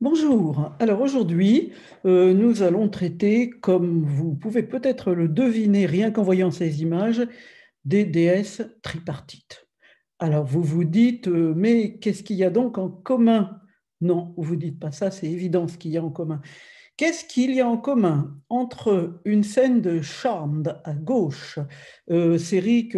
Bonjour. Alors aujourd'hui, nous allons traiter, comme vous pouvez peut-être le deviner rien qu'en voyant ces images, des déesses tripartites. Alors vous vous dites, mais qu'est-ce qu'il y a donc en commun? Non, vous vous dites pas ça, c'est évident ce qu'il y a en commun. Qu'est-ce qu'il y a en commun entre une scène de Charmed à gauche, série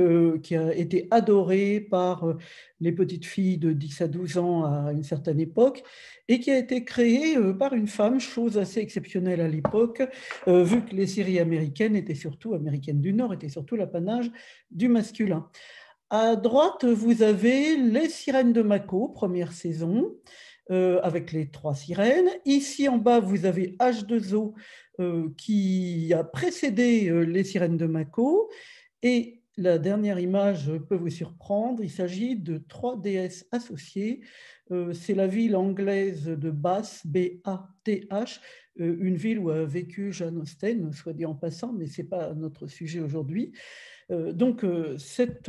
qui a été adorée par les petites filles de 10 à 12 ans à une certaine époque et qui a été créée par une femme, chose assez exceptionnelle à l'époque, vu que les séries américaines étaient surtout, américaines du Nord, étaient surtout l'apanage du masculin. À droite, vous avez Les Sirènes de Mako, première saison, avec les trois sirènes. Ici en bas, vous avez H2O qui a précédé Les Sirènes de Mako. Et la dernière image peut vous surprendre, il s'agit de trois déesses associées. C'est la ville anglaise de Bath, B-A-T-H, une ville où a vécu Jane Austen, soit dit en passant, mais ce n'est pas notre sujet aujourd'hui. Cette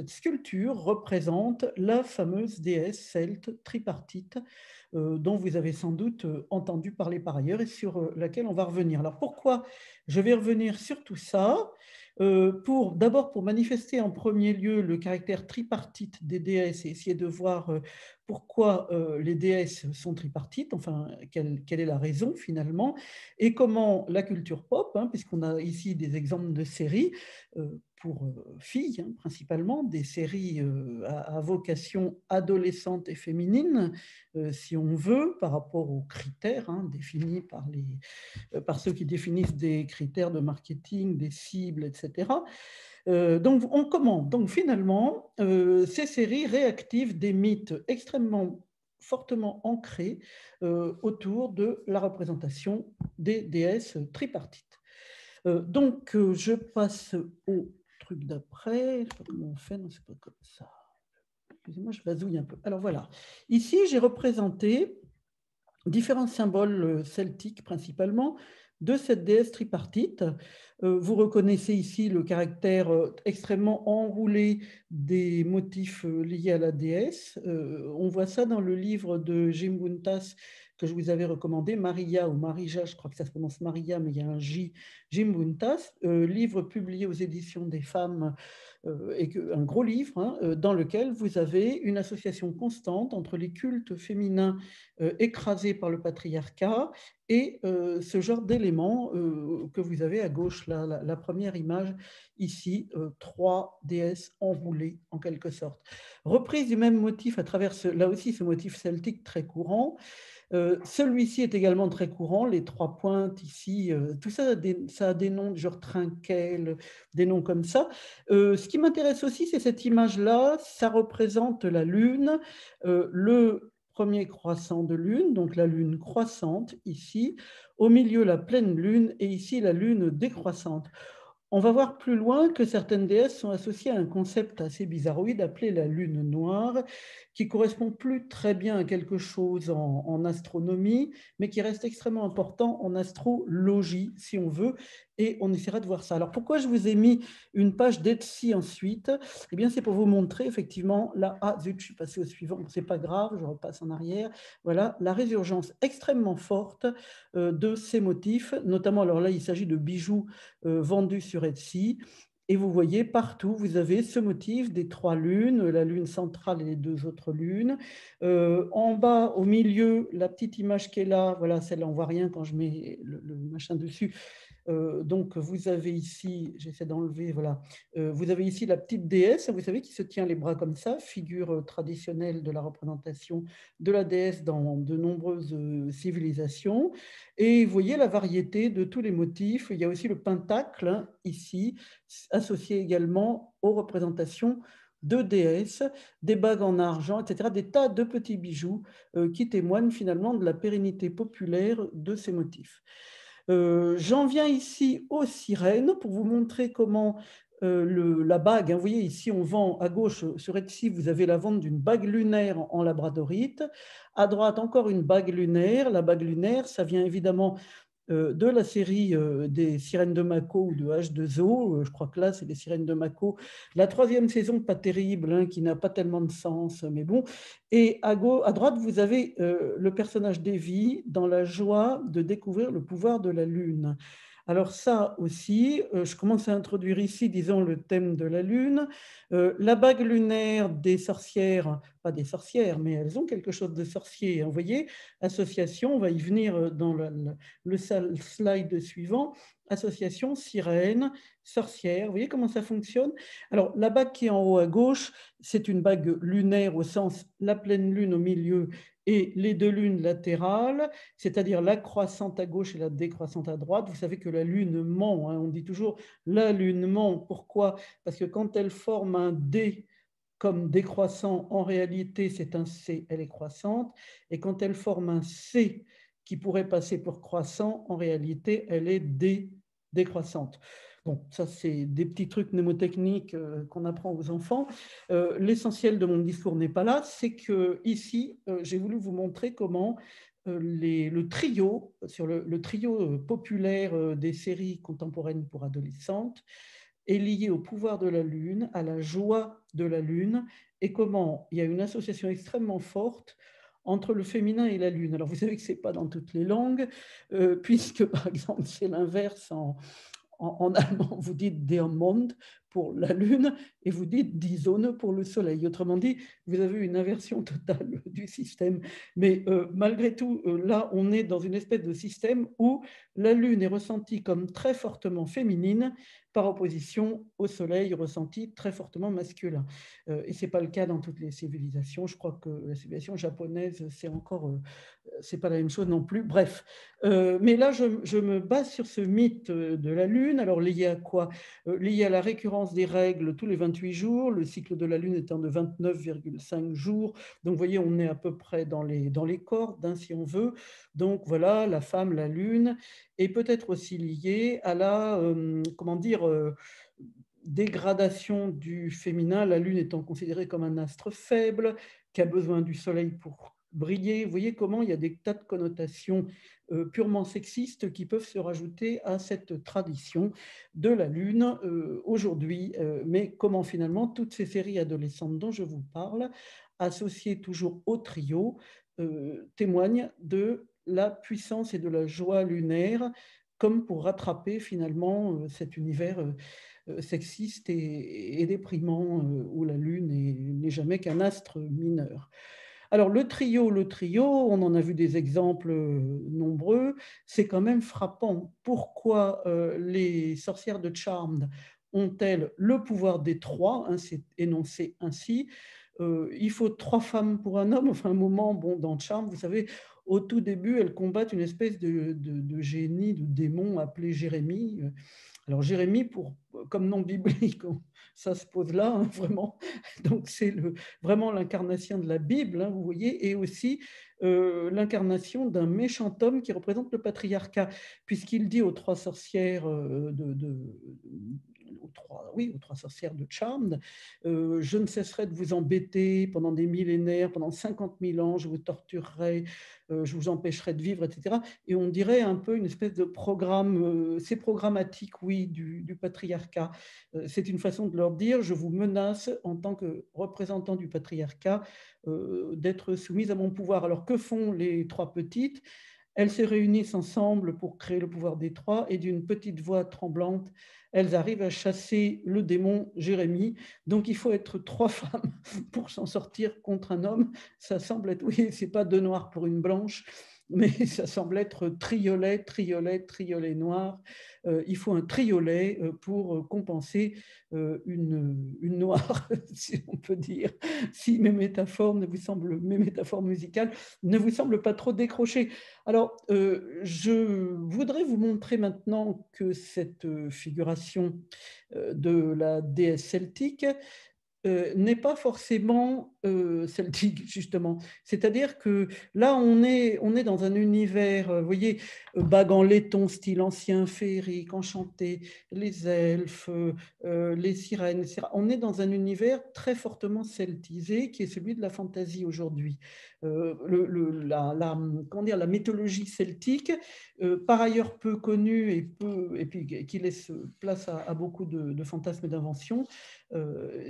sculpture représente la fameuse déesse celte tripartite dont vous avez sans doute entendu parler par ailleurs et sur laquelle on va revenir. Alors pourquoi je vais revenir sur tout ça? D'abord pour manifester en premier lieu le caractère tripartite des déesses et essayer de voir pourquoi les déesses sont tripartites, enfin quelle est la raison finalement, et comment la culture pop, hein, puisqu'on a ici des exemples de séries, pour filles, hein, principalement, des séries à vocation adolescente et féminine, si on veut, par rapport aux critères hein, définis par ceux qui définissent des critères de marketing, des cibles, etc. Donc, on commande. Donc, finalement, ces séries réactivent des mythes extrêmement fortement ancrés autour de la représentation des déesses tripartites. Je passe au truc d'après. Je ne sais pas comment on fait, non, c'est pas comme ça. Excusez-moi, je vasouille un peu. Alors voilà. Ici, j'ai représenté différents symboles celtiques principalement de cette déesse tripartite. Vous reconnaissez ici le caractère extrêmement enroulé des motifs liés à la déesse. On voit ça dans le livre de Jim Buntas que je vous avais recommandé, Maria ou Marija, je crois que ça se prononce Maria, mais il y a un J, Jim Buntas, livre publié aux éditions des femmes, un gros livre hein, dans lequel vous avez une association constante entre les cultes féminins écrasés par le patriarcat et ce genre d'éléments que vous avez à gauche, là, la première image ici, trois déesses enroulées en quelque sorte. Reprise du même motif à travers, là aussi, ce motif celtique très courant. Celui-ci est également très courant, les trois pointes ici, tout ça, ça a des noms de genre trinquel, des noms comme ça. Ce qui m'intéresse aussi, c'est cette image-là, ça représente la Lune, le premier croissant de Lune, donc la Lune croissante ici, au milieu la pleine Lune et ici la Lune décroissante. On va voir plus loin que certaines déesses sont associées à un concept assez bizarroïde appelé la lune noire, qui correspond plus très bien à quelque chose en astronomie, mais qui reste extrêmement important en astrologie, si on veut, et on essaiera de voir ça. Alors pourquoi je vous ai mis une page d'Etsy ensuite? Eh bien, c'est pour vous montrer effectivement, là, ah zut, je suis passé au suivant, c'est pas grave, je repasse en arrière, voilà, la résurgence extrêmement forte de ces motifs, notamment, alors là, il s'agit de bijoux vendus sur Etsy. Et vous voyez partout, vous avez ce motif des trois lunes, la lune centrale et les deux autres lunes. En bas, au milieu, la petite image qui est là, voilà, celle-là, on ne voit rien quand je mets le machin dessus. Donc, vous avez ici, j'essaie d'enlever, voilà, vous avez ici la petite déesse, vous savez, qui se tient les bras comme ça, figure traditionnelle de la représentation de la déesse dans de nombreuses civilisations. Et vous voyez la variété de tous les motifs. Il y a aussi le pentacle, hein, ici, associé également aux représentations de déesses, des bagues en argent, etc., des tas de petits bijoux qui témoignent finalement de la pérennité populaire de ces motifs. J'en viens ici aux sirènes pour vous montrer comment la bague, hein, vous voyez ici on vend à gauche sur Etsy, vous avez la vente d'une bague lunaire en labradorite, à droite encore une bague lunaire. La bague lunaire, ça vient évidemment de la série des Sirènes de Mako ou de H2O. Je crois que là, c'est les Sirènes de Mako. La troisième saison, pas terrible, hein, qui n'a pas tellement de sens, mais bon. Et à droite, vous avez le personnage d'Evie dans la joie de découvrir le pouvoir de la Lune. Alors ça aussi, je commence à introduire ici, disons, le thème de la Lune. La bague lunaire des sorcières, pas des sorcières, mais elles ont quelque chose de sorcier. Vous voyez, association, on va y venir dans le slide suivant. Association, sirène, sorcière. Vous voyez comment ça fonctionne? Alors, la bague qui est en haut à gauche, c'est une bague lunaire au sens la pleine lune au milieu et les deux lunes latérales, c'est-à-dire la croissante à gauche et la décroissante à droite. Vous savez que la lune ment, hein, on dit toujours la lune ment. Pourquoi? Parce que quand elle forme un D comme décroissant, en réalité, c'est un C, elle est croissante. Et quand elle forme un C qui pourrait passer pour croissant, en réalité, elle est décroissante. Bon, ça, c'est des petits trucs mnémotechniques qu'on apprend aux enfants. L'essentiel de mon discours n'est pas là, c'est que ici, j'ai voulu vous montrer comment le trio, sur le trio populaire des séries contemporaines pour adolescentes, est lié au pouvoir de la Lune, à la joie de la Lune, et comment il y a une association extrêmement forte entre le féminin et la Lune. Alors vous savez que ce n'est pas dans toutes les langues, puisque par exemple c'est l'inverse en allemand, vous dites der Mond pour la Lune et vous dites die Sonne pour le Soleil. Autrement dit, vous avez une inversion totale du système. Mais malgré tout, là, on est dans une espèce de système où la Lune est ressentie comme très fortement féminine par opposition au Soleil ressenti très fortement masculin. Et ce n'est pas le cas dans toutes les civilisations. Je crois que la civilisation japonaise, c'est pas la même chose non plus. Bref, mais là, je me base sur ce mythe de la Lune. Alors, lié à quoi? Lié à la récurrence des règles tous les 28 jours, le cycle de la Lune étant de 29,5 jours. Donc, vous voyez, on est à peu près dans les cordes, hein, si on veut. Donc, voilà, la femme, la Lune, et peut-être aussi lié à la, comment dire, dégradation du féminin, la Lune étant considérée comme un astre faible, qui a besoin du Soleil pour briller. Vous voyez comment il y a des tas de connotations purement sexistes qui peuvent se rajouter à cette tradition de la Lune aujourd'hui. Mais comment finalement toutes ces séries adolescentes dont je vous parle, associées toujours au trio, témoignent de la puissance et de la joie lunaire, comme pour rattraper finalement cet univers sexiste et déprimant où la Lune n'est jamais qu'un astre mineur. Alors le trio, on en a vu des exemples nombreux, c'est quand même frappant. Pourquoi les sorcières de Charmed ont-elles le pouvoir des trois, hein, c'est énoncé ainsi. Il faut 3 femmes pour un homme. Enfin, un moment, bon, dans Charmed, vous savez, au tout début, elles combattent une espèce de génie, de démon appelé Jérémie. Alors Jérémie, comme nom biblique, ça se pose là, hein, vraiment. Donc c'est vraiment l'incarnation de la Bible, hein, vous voyez, et aussi l'incarnation d'un méchant homme qui représente le patriarcat, puisqu'il dit aux 3 sorcières aux 3 sorcières de Charmed, je ne cesserai de vous embêter pendant des millénaires, pendant 50 000 ans, je vous torturerai, je vous empêcherai de vivre, etc. Et on dirait un peu une espèce de programme, c'est programmatique, oui, du patriarcat. C'est une façon de leur dire, je vous menace en tant que représentant du patriarcat d'être soumise à mon pouvoir. Alors que font les 3 petites? Elles se réunissent ensemble pour créer le pouvoir des 3 et d'une petite voix tremblante, elles arrivent à chasser le démon Jérémie. Donc il faut être 3 femmes pour s'en sortir contre un homme. Ça semble être, oui, c'est pas 2 noirs pour une blanche, mais ça semble être triolet, triolet, triolet noir. Il faut un triolet pour compenser une noire, si on peut dire, si mes métaphores musicales ne vous semblent pas trop décrochées. Alors, je voudrais vous montrer maintenant que cette figuration de la déesse celtique n'est pas forcément celtique, justement. C'est-à-dire que là, on est dans un univers, vous voyez, bague en laiton, style ancien, féerique, enchanté, les elfes, les sirènes, etc. On est dans un univers très fortement celtisé, qui est celui de la fantaisie aujourd'hui. Comment dire, la mythologie celtique, par ailleurs peu connue et puis qui laisse place à beaucoup de fantasmes et d'inventions,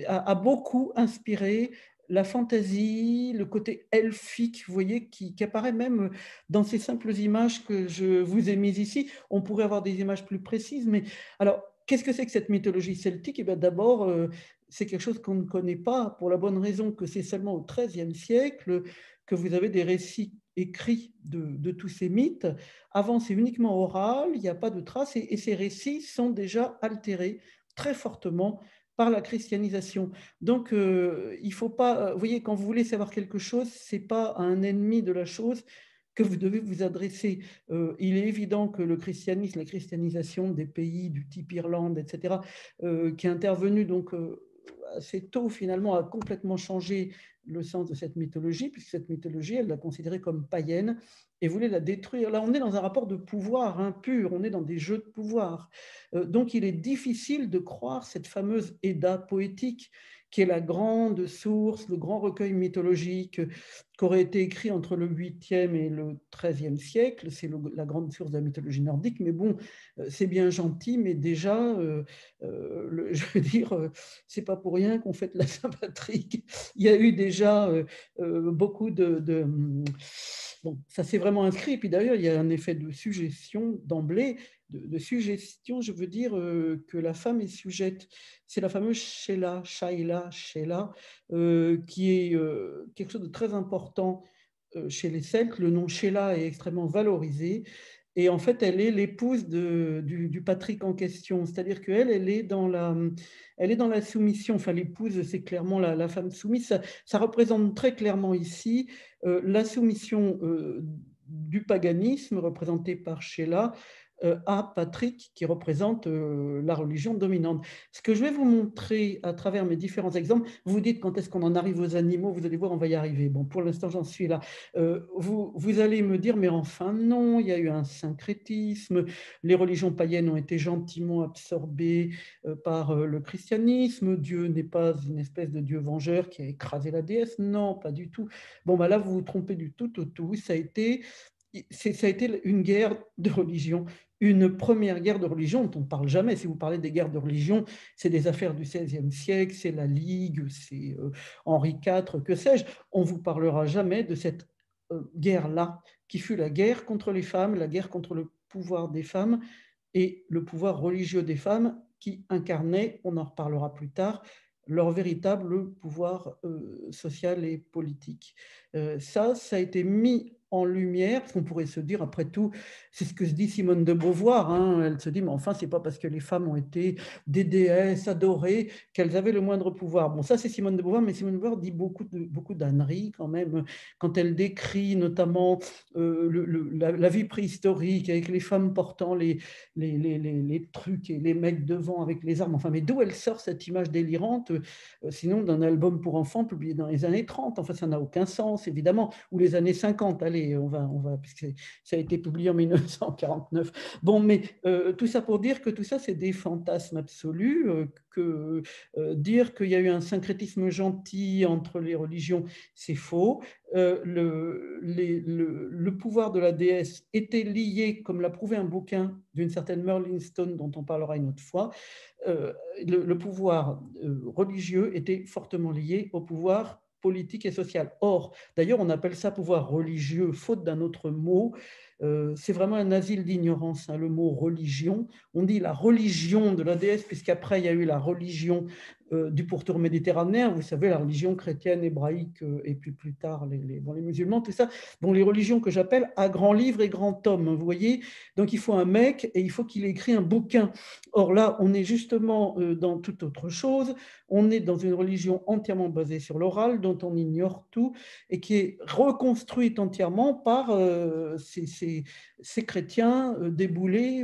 a beaucoup inspiré la fantaisie, le côté elfique, vous voyez, qui apparaît même dans ces simples images que je vous ai mises ici. On pourrait avoir des images plus précises, mais alors, qu'est-ce que c'est que cette mythologie celtique? Eh bien, d'abord, c'est quelque chose qu'on ne connaît pas, pour la bonne raison que c'est seulement au XIIIe siècle que vous avez des récits écrits de tous ces mythes. Avant, c'est uniquement oral, il n'y a pas de traces, et ces récits sont déjà altérés très fortement par la christianisation. Donc, il faut pas, vous voyez, quand vous voulez savoir quelque chose, ce n'est pas à un ennemi de la chose que vous devez vous adresser. Il est évident que le christianisme, la christianisation des pays du type Irlande, etc., qui est intervenu donc assez tôt, finalement, a complètement changé le sens de cette mythologie, puisque cette mythologie, elle l'a considérée comme païenne et voulait la détruire. Là, on est dans un rapport de pouvoir impur, on est dans des jeux de pouvoir. Donc, il est difficile de croire cette fameuse Edda poétique, qui est la grande source, le grand recueil mythologique qu'aurait été écrit entre le 8e et le 13e siècle. C'est la grande source de la mythologie nordique, mais bon, c'est bien gentil, mais déjà, je veux dire, c'est pas pour rien qu'on fête la Saint-Patrick. Il y a eu déjà beaucoup bon, ça s'est vraiment inscrit. Et puis d'ailleurs, il y a un effet de suggestion d'emblée, de suggestion, je veux dire que la femme est sujette. C'est la fameuse Sheila, Shaila, Sheila, qui est quelque chose de très important chez les Celtes. Le nom Sheila est extrêmement valorisé. Et en fait, elle est l'épouse du Patrick en question. C'est-à-dire qu'elle, elle est dans la soumission. Enfin, l'épouse, c'est clairement la femme soumise. Ça représente très clairement ici la soumission du paganisme, représenté par Sheila, à Patrick, qui représente la religion dominante. Ce que je vais vous montrer à travers mes différents exemples, vous dites quand est-ce qu'on en arrive aux animaux, vous allez voir, on va y arriver. Bon, pour l'instant, j'en suis là. Vous allez me dire, mais enfin non, il y a eu un syncrétisme, les religions païennes ont été gentiment absorbées par le christianisme, Dieu n'est pas une espèce de Dieu vengeur qui a écrasé la déesse, non, pas du tout. Bon, ben là, vous vous trompez du tout au tout, ça a été une guerre de religion, une première guerre de religion dont on ne parle jamais. Si vous parlez des guerres de religion, c'est des affaires du XVIe siècle, c'est la Ligue, c'est Henri IV, que sais-je. On ne vous parlera jamais de cette guerre-là, qui fut la guerre contre les femmes, la guerre contre le pouvoir des femmes et le pouvoir religieux des femmes qui incarnaient, on en reparlera plus tard, leur véritable pouvoir social et politique. Ça a été mis en lumière, parce qu'on pourrait se dire, après tout, c'est ce que se dit Simone de Beauvoir, hein, elle se dit, mais enfin, c'est pas parce que les femmes ont été des déesses adorées qu'elles avaient le moindre pouvoir. Bon, ça, c'est Simone de Beauvoir, mais Simone de Beauvoir dit beaucoup d'âneries quand même, quand elle décrit notamment la vie préhistorique avec les femmes portant les trucs et les mecs devant avec les armes. Enfin, mais d'où elle sort cette image délirante, sinon d'un album pour enfants publié dans les années 30? Enfin, ça n'a aucun sens, évidemment. Ou les années 50, allez, puisque ça a été publié en 1949. Bon, mais tout ça pour dire que tout ça, c'est des fantasmes absolus, que dire qu'il y a eu un syncrétisme gentil entre les religions, c'est faux. Le pouvoir de la déesse était lié, comme l'a prouvé un bouquin d'une certaine Merlin Stone, dont on parlera une autre fois, le pouvoir religieux était fortement lié au pouvoir politique et social. Or, d'ailleurs, on appelle ça pouvoir religieux, faute d'un autre mot. C'est vraiment un asile d'ignorance, hein, le mot religion. On dit la religion de la déesse, puisqu'après, il y a eu la religion du pourtour méditerranéen, vous savez, la religion chrétienne, hébraïque, et puis plus tard les musulmans, tout ça. Bon, les religions que j'appelle à grand livre et grand homme, vous voyez. Donc, il faut un mec et il faut qu'il ait écrit un bouquin. Or là, on est justement dans toute autre chose. On est dans une religion entièrement basée sur l'oral, dont on ignore tout, et qui est reconstruite entièrement par ces ces chrétiens déboulés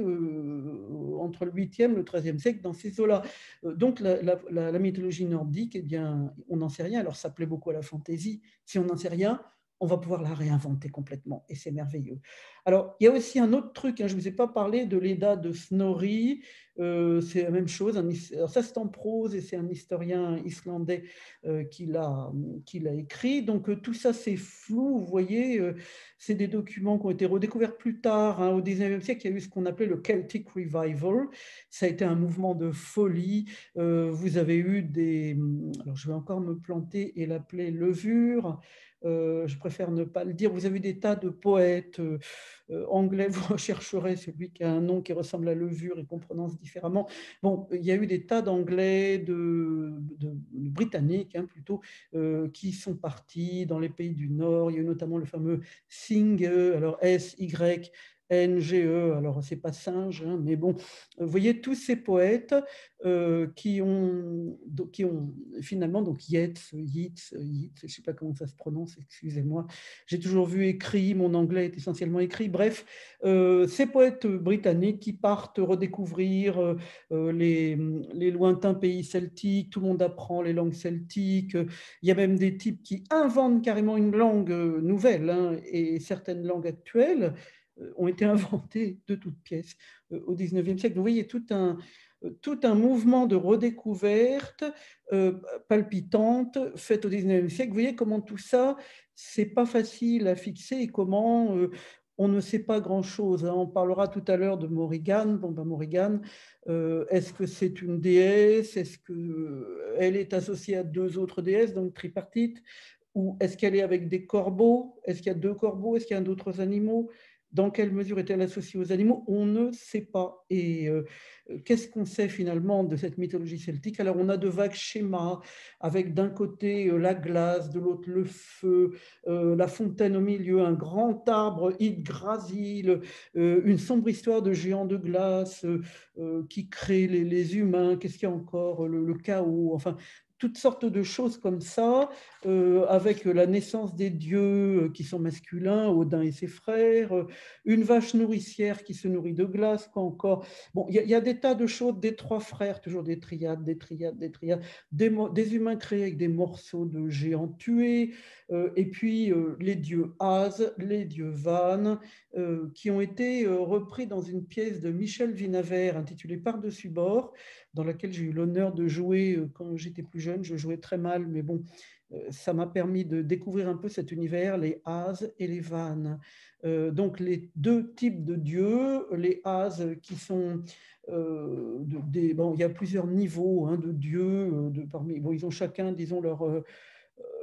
entre le 8e et le 13e siècle dans ces eaux-là. Donc la mythologie nordique, eh bien, on n'en sait rien. Alors ça plaît beaucoup à la fantaisie. Si on n'en sait rien, on va pouvoir la réinventer complètement, et c'est merveilleux. Alors, il y a aussi un autre truc, hein, je ne vous ai pas parlé de l'Edda de Snorri, c'est la même chose, alors ça c'est en prose, et c'est un historien islandais qui l'a écrit, donc tout ça c'est flou, vous voyez, c'est des documents qui ont été redécouverts plus tard, hein, au 19e siècle, il y a eu ce qu'on appelait le Celtic Revival, ça a été un mouvement de folie, vous avez eu des, alors je vais encore me planter et l'appeler levure, je préfère ne pas le dire. Vous avez des tas de poètes anglais, vous rechercherez celui qui a un nom qui ressemble à levure et qu'on prononce différemment. Bon, il y a eu des tas d'anglais, de britanniques plutôt, qui sont partis dans les pays du Nord. Il y a eu notamment le fameux Synge, alors S-Y, NGE, alors c'est pas singe, hein, mais bon, vous voyez tous ces poètes qui ont finalement, donc Yeats, je ne sais pas comment ça se prononce, excusez-moi, j'ai toujours vu écrit, mon anglais est essentiellement écrit, bref, ces poètes britanniques qui partent redécouvrir les lointains pays celtiques, tout le monde apprend les langues celtiques, il y a même des types qui inventent carrément une langue nouvelle, hein, et certaines langues actuelles ont été inventées de toutes pièces au 19e siècle. Donc, vous voyez, tout un mouvement de redécouverte palpitante faite au 19e siècle. Vous voyez comment tout ça, c'est pas facile à fixer et comment on ne sait pas grand-chose. On parlera tout à l'heure de Morrigan. Bon, ben Morrigan, est-ce que c'est une déesse? Est-ce qu'elle est associée à deux autres déesses, donc tripartite? Ou est-ce qu'elle est avec des corbeaux? Est-ce qu'il y a deux corbeaux? Est-ce qu'il y a d'autres animaux? Dans quelle mesure est-elle associée aux animaux? On ne sait pas. Et qu'est-ce qu'on sait finalement de cette mythologie celtique? Alors, on a de vagues schémas, avec d'un côté la glace, de l'autre le feu, la fontaine au milieu, un grand arbre Yggdrasil, une sombre histoire de géants de glace qui créent les humains. Qu'est-ce qu'il y a encore? Le chaos, enfin toutes sortes de choses comme ça, avec la naissance des dieux qui sont masculins, Odin et ses frères, une vache nourricière qui se nourrit de glace, quoi encore. Bon, il y a des tas de choses, des trois frères, toujours des triades, des humains créés avec des morceaux de géants tués, et puis les dieux Az, les dieux Van, qui ont été repris dans une pièce de Michel Vinaver intitulée Par-dessus bord, dans laquelle j'ai eu l'honneur de jouer quand j'étais plus jeune. Je jouais très mal, mais bon, ça m'a permis de découvrir un peu cet univers, les Az et les Van. Donc les deux types de dieux, les Az qui sont bon, il y a plusieurs niveaux de dieux, bon, ils ont chacun, disons,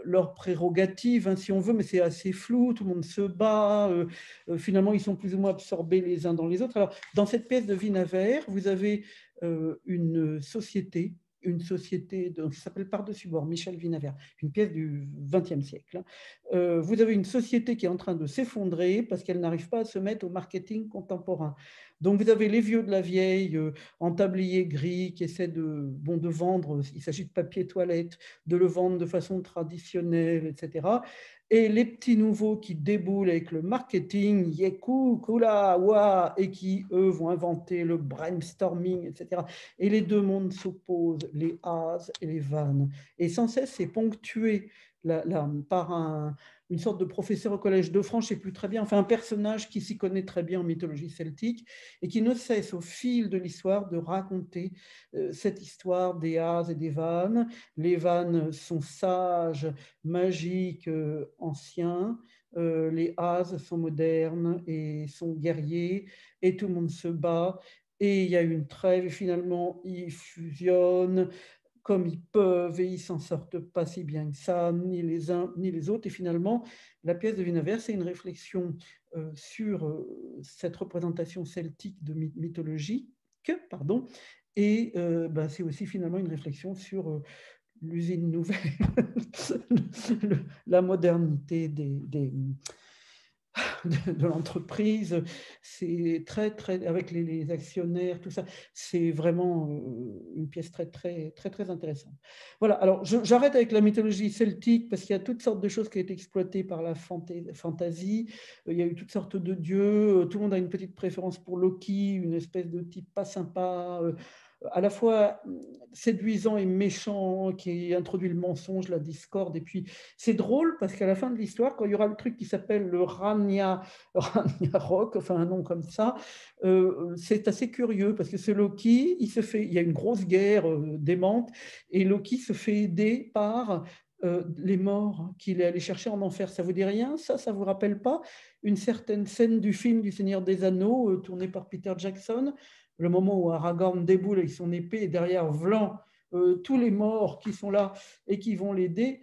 leurs prérogatives, si on veut, mais c'est assez flou, tout le monde se bat, finalement ils sont plus ou moins absorbés les uns dans les autres. Alors, dans cette pièce de Vinaver, vous avez une société qui s'appelle Par-dessus bord, Michel Vinaver, une pièce du XXe siècle. Vous avez une société qui est en train de s'effondrer parce qu'elle n'arrive pas à se mettre au marketing contemporain. Donc vous avez les vieux de la vieille en tablier gris qui essaient de vendre, il s'agit de papier toilette, de le vendre de façon traditionnelle, etc. Et les petits nouveaux qui déboulent avec le marketing, yeku, kula, wa, et qui, eux, vont inventer le brainstorming, etc. Et les deux mondes s'opposent, les As et les Van. Et sans cesse, c'est ponctué par une sorte de professeur au Collège de France, je ne sais plus très bien, enfin un personnage qui s'y connaît très bien en mythologie celtique et qui ne cesse au fil de l'histoire de raconter cette histoire des As et des Van. Les Van sont sages, magiques, anciens. Les As sont modernes et sont guerriers et tout le monde se bat. Et il y a une trêve et finalement ils fusionnent comme ils peuvent et ils s'en sortent pas si bien que ça, ni les uns ni les autres. Et finalement, la pièce de Vinaver, c'est une réflexion sur cette représentation celtique de mythologie, pardon, et c'est aussi finalement une réflexion sur l'usine nouvelle, la modernité de l'entreprise. C'est très, avec les actionnaires, tout ça. C'est vraiment une pièce très intéressante. Voilà, alors j'arrête avec la mythologie celtique parce qu'il y a toutes sortes de choses qui ont été exploitées par la fantasy. Il y a eu toutes sortes de dieux. Tout le monde a une petite préférence pour Loki, une espèce de type pas sympa, à la fois séduisant et méchant, qui introduit le mensonge, la discorde. Et puis, c'est drôle parce qu'à la fin de l'histoire, quand il y aura le truc qui s'appelle le Ragnarok, enfin un nom comme ça, c'est assez curieux parce que ce Loki, il y a une grosse guerre démente et Loki se fait aider par les morts qu'il est allé chercher en enfer. Ça vous dit rien, ça vous rappelle pas une certaine scène du film du Seigneur des Anneaux, tourné par Peter Jackson, le moment où Aragorn déboule avec son épée et derrière Vlan, tous les morts qui sont là et qui vont l'aider,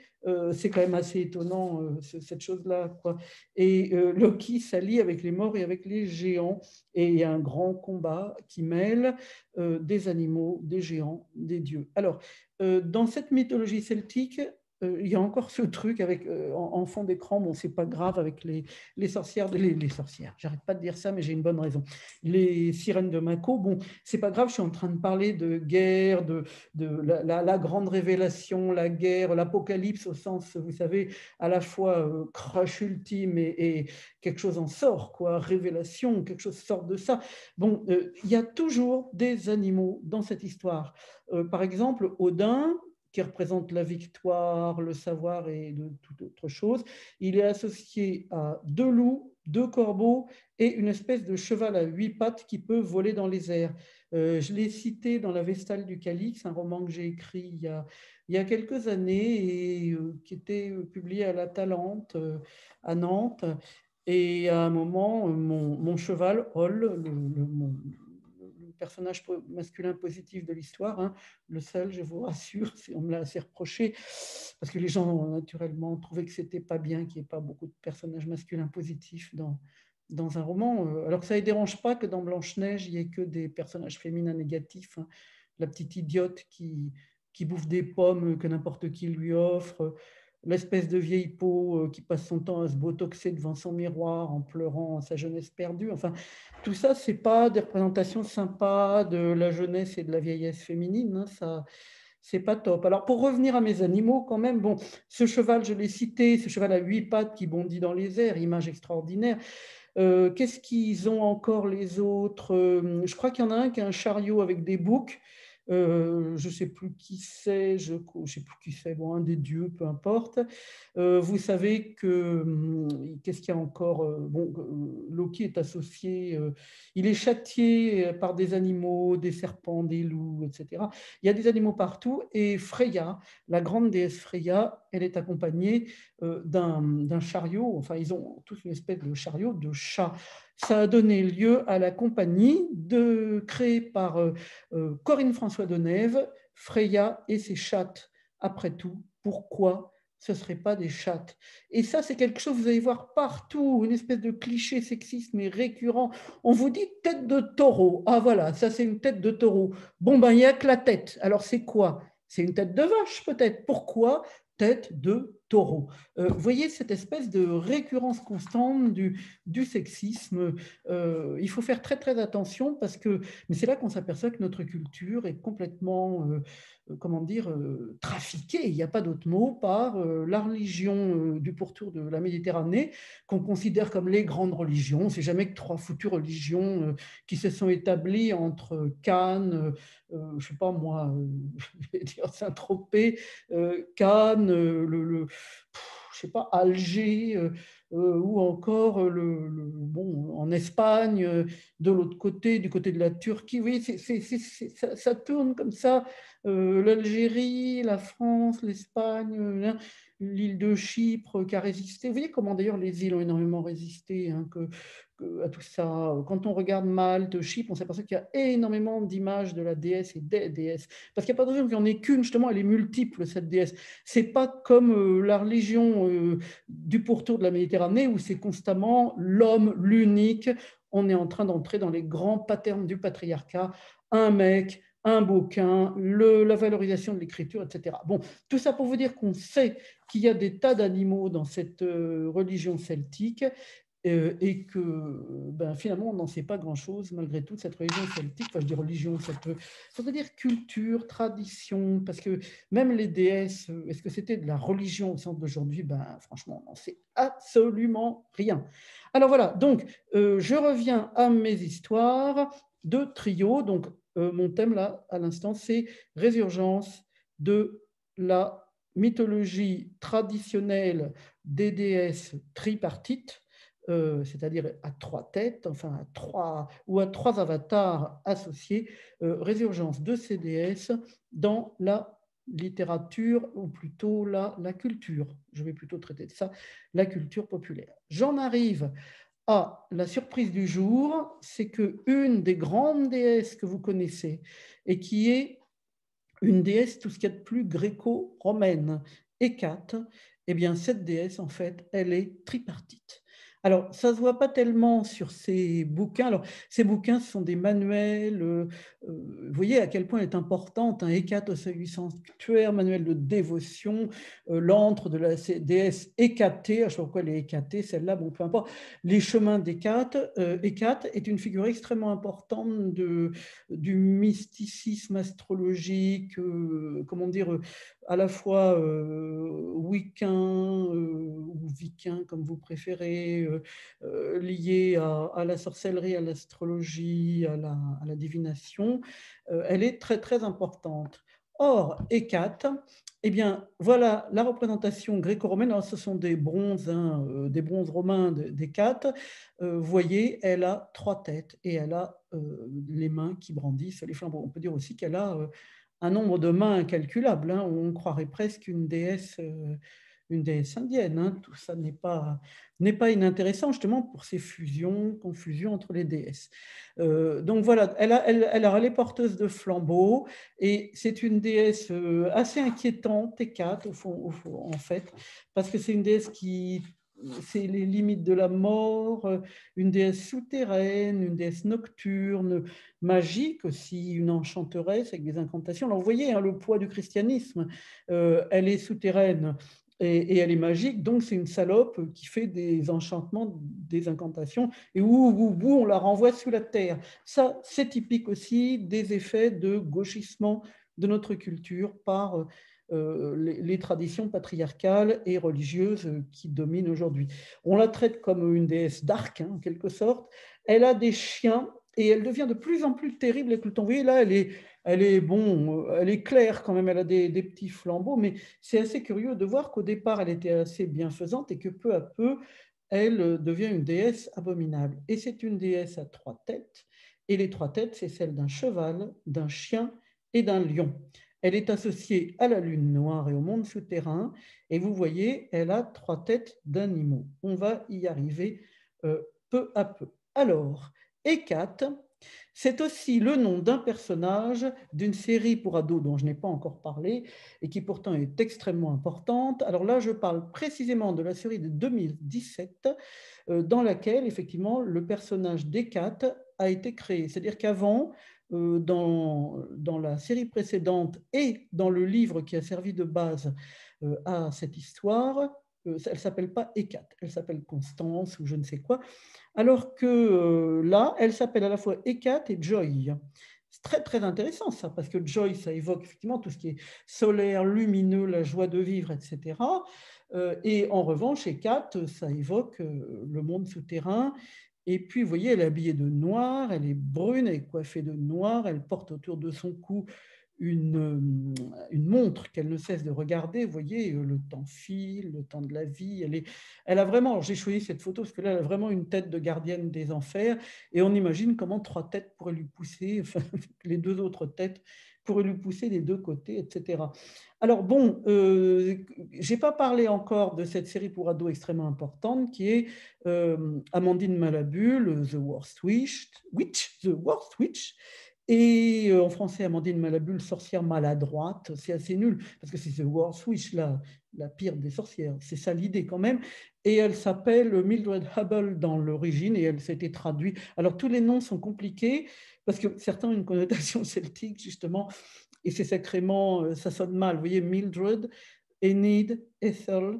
c'est quand même assez étonnant, cette chose-là, quoi. Et Loki s'allie avec les morts et avec les géants, et il y a un grand combat qui mêle des animaux, des géants, des dieux. Alors, dans cette mythologie celtique, il y a encore ce truc avec en fond d'écran, bon, c'est pas grave, avec les sorcières, les sorcières, j'arrête pas de dire ça, mais j'ai une bonne raison. Les sirènes de Mako, bon, c'est pas grave, je suis en train de parler de guerre, de la grande révélation, la guerre, l'apocalypse au sens, vous savez, à la fois crush ultime et quelque chose en sort, quoi, révélation, quelque chose sort de ça. Bon, il y a toujours des animaux dans cette histoire. Par exemple, Odin, qui représente la victoire, le savoir et de toute autre chose. Il est associé à 2 loups, 2 corbeaux et une espèce de cheval à 8 pattes qui peut voler dans les airs. Je l'ai cité dans La Vestale du Calix, un roman que j'ai écrit il y a quelques années et qui était publié à La Talente à Nantes. Et à un moment, mon cheval, Hall, le personnage masculin positif de l'histoire, hein, le seul, je vous rassure, on me l'a assez reproché, parce que les gens ont naturellement trouvé que c'était pas bien qu'il n'y ait pas beaucoup de personnages masculins positifs dans un roman, alors que ça ne les dérange pas que dans Blanche-Neige, il n'y ait que des personnages féminins négatifs, hein. La petite idiote qui bouffe des pommes que n'importe qui lui offre, l'espèce de vieille peau qui passe son temps à se botoxer devant son miroir en pleurant sa jeunesse perdue. Enfin, tout ça, ce n'est pas des représentations sympas de la jeunesse et de la vieillesse féminine, hein, ça, c'est pas top. Alors, pour revenir à mes animaux, quand même, bon, ce cheval, je l'ai cité, ce cheval à 8 pattes qui bondit dans les airs, image extraordinaire. Qu'est-ce qu'ils ont encore les autres? Je crois qu'il y en a un qui a un chariot avec des boucs. Je ne sais plus qui c'est, je ne sais plus qui c'est, bon, un des dieux, peu importe. Vous savez que, qu'est-ce qu'il y a encore? Bon, Loki est associé, il est châtié par des animaux, des serpents, des loups, etc. Il y a des animaux partout, et Freya, la grande déesse Freya, elle est accompagnée d'un chariot, enfin ils ont tous une espèce de chariot de chat. Ça a donné lieu à la compagnie créée par Corinne François Denève, Freya et ses chattes. Après tout, pourquoi ce ne serait pas des chattes? Et ça, c'est quelque chose que vous allez voir partout, une espèce de cliché sexiste mais récurrent. On vous dit tête de taureau. Ah voilà, ça c'est une tête de taureau. Bon, ben il n'y a que la tête. Alors c'est quoi? C'est une tête de vache peut-être. Pourquoi tête de taureau? Vous voyez cette espèce de récurrence constante du sexisme. Il faut faire très attention parce que, mais c'est là qu'on s'aperçoit que notre culture est complètement, comment dire, trafiquée, il n'y a pas d'autre mot, par la religion du pourtour de la Méditerranée, qu'on considère comme les grandes religions. C'est jamais que 3 foutues religions qui se sont établies entre Cannes, je sais pas moi, je vais dire Saint-Tropez, Cannes, je sais pas, Alger, ou encore bon, en Espagne, de l'autre côté, du côté de la Turquie. Oui, ça tourne comme ça. L'Algérie, la France, l'Espagne, l'île de Chypre qui a résisté. Vous voyez comment d'ailleurs les îles ont énormément résisté, hein, à tout ça. Quand on regarde Malte, Chypre, on s'aperçoit qu'il y a énormément d'images de la déesse et des déesses. Parce qu'il n'y a pas de raison qu'il n'y en ait qu'une, justement, elle est multiple, cette déesse. C'est pas comme la religion du pourtour de la Méditerranée où c'est constamment l'homme, l'unique. On est en train d'entrer dans les grands patterns du patriarcat. Un mec, un bouquin, la valorisation de l'écriture, etc. Bon, tout ça pour vous dire qu'on sait qu'il y a des tas d'animaux dans cette religion celtique et que finalement, on n'en sait pas grand-chose malgré tout, cette religion celtique, enfin je dis religion, ça veut dire culture, tradition, parce que même les déesses, est-ce que c'était de la religion au sens d'aujourd'hui? Franchement, on n'en sait absolument rien. Alors voilà, donc je reviens à mes histoires de trio. Donc mon thème là, à l'instant, c'est résurgence de la mythologie traditionnelle des déesses tripartites, c'est-à-dire à trois têtes, enfin à trois avatars associés, résurgence de ces déesses dans la littérature, ou plutôt la culture, je vais plutôt traiter de ça, la culture populaire. J'en arrive à la surprise du jour, c'est qu'une des grandes déesses que vous connaissez, et qui est une déesse tout ce qu'il y a de plus gréco-romaine, Hécate, eh bien cette déesse, en fait, elle est tripartite. Alors, ça ne se voit pas tellement sur ces bouquins. Alors, ces bouquins, ce sont des manuels. Vous voyez à quel point elle est importante. Hécate au seuil sanctuaire, manuel de dévotion, l'antre de la déesse Hécatée. Je ne sais pas pourquoi elle est Hécatée, celle-là, bon, peu importe. Les chemins d'Hécate. Hécate est une figure extrêmement importante du mysticisme astrologique, comment dire, à la fois wiccain ou viking, comme vous préférez, lié à la sorcellerie, à l'astrologie, à la divination. Elle est très, très importante. Or, Hécate, eh bien, voilà la représentation gréco-romaine. Alors, ce sont des bronzes, des bronzes romains d'Hécate. Vous voyez, elle a trois têtes et elle a les mains qui brandissent les flambeaux. On peut dire aussi qu'elle a un nombre de mains incalculable. On croirait presque une déesse indienne. Tout ça n'est pas inintéressant justement pour ces fusions, confusions entre les déesses. Donc voilà, elle est porteuse de flambeaux et c'est une déesse assez inquiétante, Hécate, en fait, parce que c'est une déesse qui c'est les limites de la mort, une déesse souterraine, une déesse nocturne, magique aussi, une enchanteresse avec des incantations. Alors vous voyez le poids du christianisme, elle est souterraine et elle est magique, donc c'est une salope qui fait des enchantements, des incantations, et où on la renvoie sous la terre. Ça, c'est typique aussi des effets de gauchissement de notre culture par les traditions patriarcales et religieuses qui dominent aujourd'hui. On la traite comme une déesse d'arc, en quelque sorte. Elle a des chiens et elle devient de plus en plus terrible avec le temps. Vous voyez, là, elle est claire quand même, elle a des petits flambeaux, mais c'est assez curieux de voir qu'au départ, elle était assez bienfaisante et que peu à peu, elle devient une déesse abominable. Et c'est une déesse à trois têtes, et les trois têtes, c'est celle d'un cheval, d'un chien et d'un lion. Elle est associée à la lune noire et au monde souterrain, et vous voyez, elle a trois têtes d'animaux. On va y arriver peu à peu. Alors, Hécate, c'est aussi le nom d'un personnage d'une série pour ados dont je n'ai pas encore parlé et qui pourtant est extrêmement importante. Alors là, je parle précisément de la série de 2017 dans laquelle, effectivement, le personnage d'Hécate a été créé. C'est-à-dire qu'avant, dans la série précédente et dans le livre qui a servi de base à cette histoire, elle ne s'appelle pas Hécate, elle s'appelle Constance ou je ne sais quoi, alors que là, elle s'appelle à la fois Hécate et Joy. C'est très, très intéressant ça, parce que Joy, ça évoque effectivement tout ce qui est solaire, lumineux, la joie de vivre, etc. Et en revanche, Hécate, ça évoque le monde souterrain. Et puis, vous voyez, elle est habillée de noir, elle est brune, elle est coiffée de noir, elle porte autour de son cou une montre qu'elle ne cesse de regarder. Vous voyez, le temps file, le temps de la vie. Elle a vraiment, j'ai choisi cette photo parce que là, elle a vraiment une tête de gardienne des enfers. Et on imagine comment trois têtes pourraient lui pousser, enfin, les deux autres têtes pourraient lui pousser des deux côtés, etc. Alors bon, je n'ai pas parlé encore de cette série pour ados extrêmement importante qui est Amandine Malabule, The Worst Witch, et en français, Amandine Malabule, sorcière maladroite, c'est assez nul, parce que c'est The Worst Witch, la pire des sorcières. C'est ça l'idée quand même. Et elle s'appelle Mildred Hubble dans l'origine, et elle s'était traduite. Alors tous les noms sont compliqués, parce que certains ont une connotation celtique, justement, et c'est sacrément, ça sonne mal. Vous voyez, Mildred, Enid, Ethel,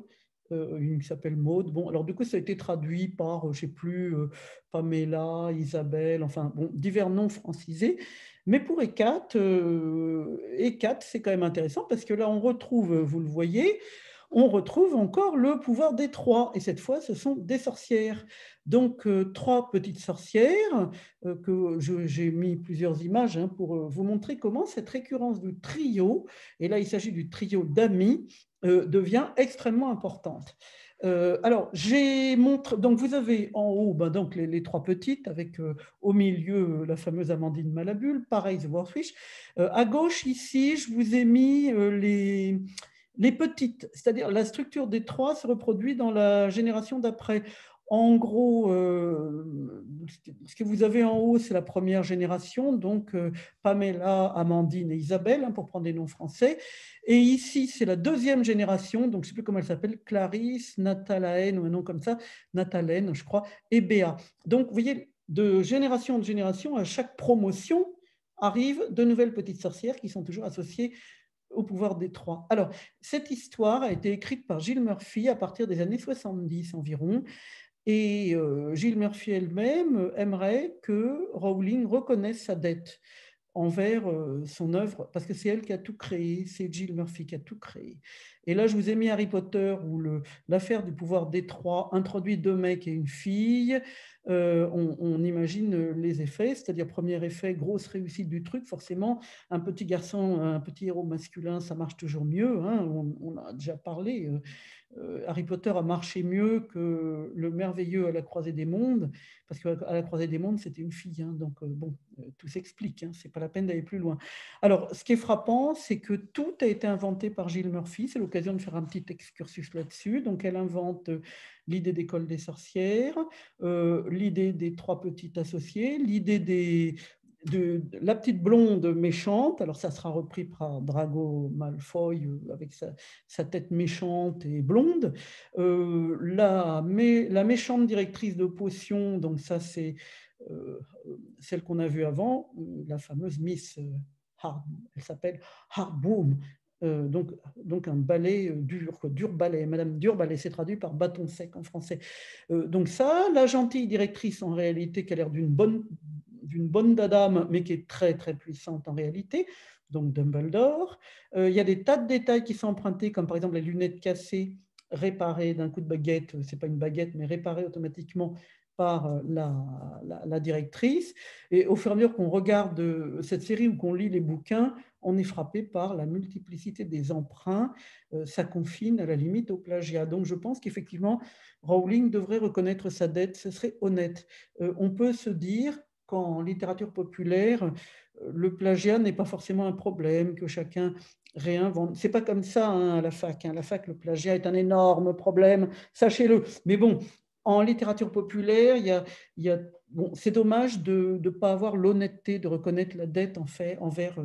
une qui s'appelle Maud. Bon, alors du coup, ça a été traduit par, je ne sais plus, Pamela, Isabelle, enfin, bon, divers noms francisés. Mais pour Hécate, c'est quand même intéressant parce que là, on retrouve, vous le voyez, on retrouve encore le pouvoir des trois. Et cette fois, ce sont des sorcières. Donc, trois petites sorcières, que j'ai mis plusieurs images pour vous montrer comment cette récurrence du trio, et là, il s'agit du trio d'amis, devient extrêmement importante. Alors, j'ai montré, donc vous avez en haut donc les trois petites, avec au milieu la fameuse Amandine Malabule, pareil, The Warfish. À gauche, ici, je vous ai mis les petites, c'est-à-dire la structure des trois se reproduit dans la génération d'après. En gros, ce que vous avez en haut, c'est la première génération, donc Pamela, Amandine et Isabelle, pour prendre des noms français. Et ici, c'est la deuxième génération, donc je ne sais plus comment elle s'appelle, Clarisse, Natalaine, ou un nom comme ça, Natalaine, je crois, et Béa. Donc, vous voyez, de génération en génération, à chaque promotion, arrivent de nouvelles petites sorcières qui sont toujours associées au pouvoir des trois. Alors, cette histoire a été écrite par Jill Murphy à partir des années 70 environ. Et Jill Murphy elle-même aimerait que Rowling reconnaisse sa dette envers son œuvre, parce que c'est elle qui a tout créé, c'est Jill Murphy qui a tout créé. Et là, je vous ai mis Harry Potter, où l'affaire du pouvoir des trois introduit deux mecs et une fille. On imagine les effets, c'est-à-dire premier effet, grosse réussite du truc, forcément, un petit garçon, un petit héros masculin, ça marche toujours mieux, hein, on a déjà parlé. Harry Potter a marché mieux que le merveilleux à la croisée des mondes, parce qu'à la croisée des mondes, c'était une fille. Hein, donc, bon, tout s'explique, hein, c'est pas la peine d'aller plus loin. Alors, ce qui est frappant, c'est que tout a été inventé par Jill Murphy. C'est l'occasion de faire un petit excursus là-dessus. Donc, elle invente l'idée d'école des sorcières, l'idée des trois petites associées, l'idée de la petite blonde méchante. Alors, ça sera repris par Drago Malfoy avec sa tête méchante et blonde. La méchante directrice de potions, donc ça, c'est celle qu'on a vue avant, la fameuse Miss Hard, elle s'appelle Hardboom. Donc un balai dur balai, Madame Dur balai, c'est traduit par bâton sec en français. Donc ça, la gentille directrice en réalité qui a l'air d'une bonne dame, mais qui est très très puissante en réalité, donc Dumbledore. Il y a des tas de détails qui sont empruntés, comme par exemple les lunettes cassées, réparées d'un coup de baguette, c'est pas une baguette, mais réparées automatiquement par la directrice. Et au fur et à mesure qu'on regarde cette série ou qu'on lit les bouquins, on est frappé par la multiplicité des emprunts. Ça confine à la limite au plagiat. Donc je pense qu'effectivement, Rowling devrait reconnaître sa dette, ce serait honnête. On peut se dire qu'en littérature populaire, le plagiat n'est pas forcément un problème, que chacun réinvente. C'est pas comme ça hein, à la fac. Hein. À la fac, le plagiat est un énorme problème, sachez-le. Mais bon, en littérature populaire, bon, c'est dommage de ne pas avoir l'honnêteté de reconnaître la dette en fait, envers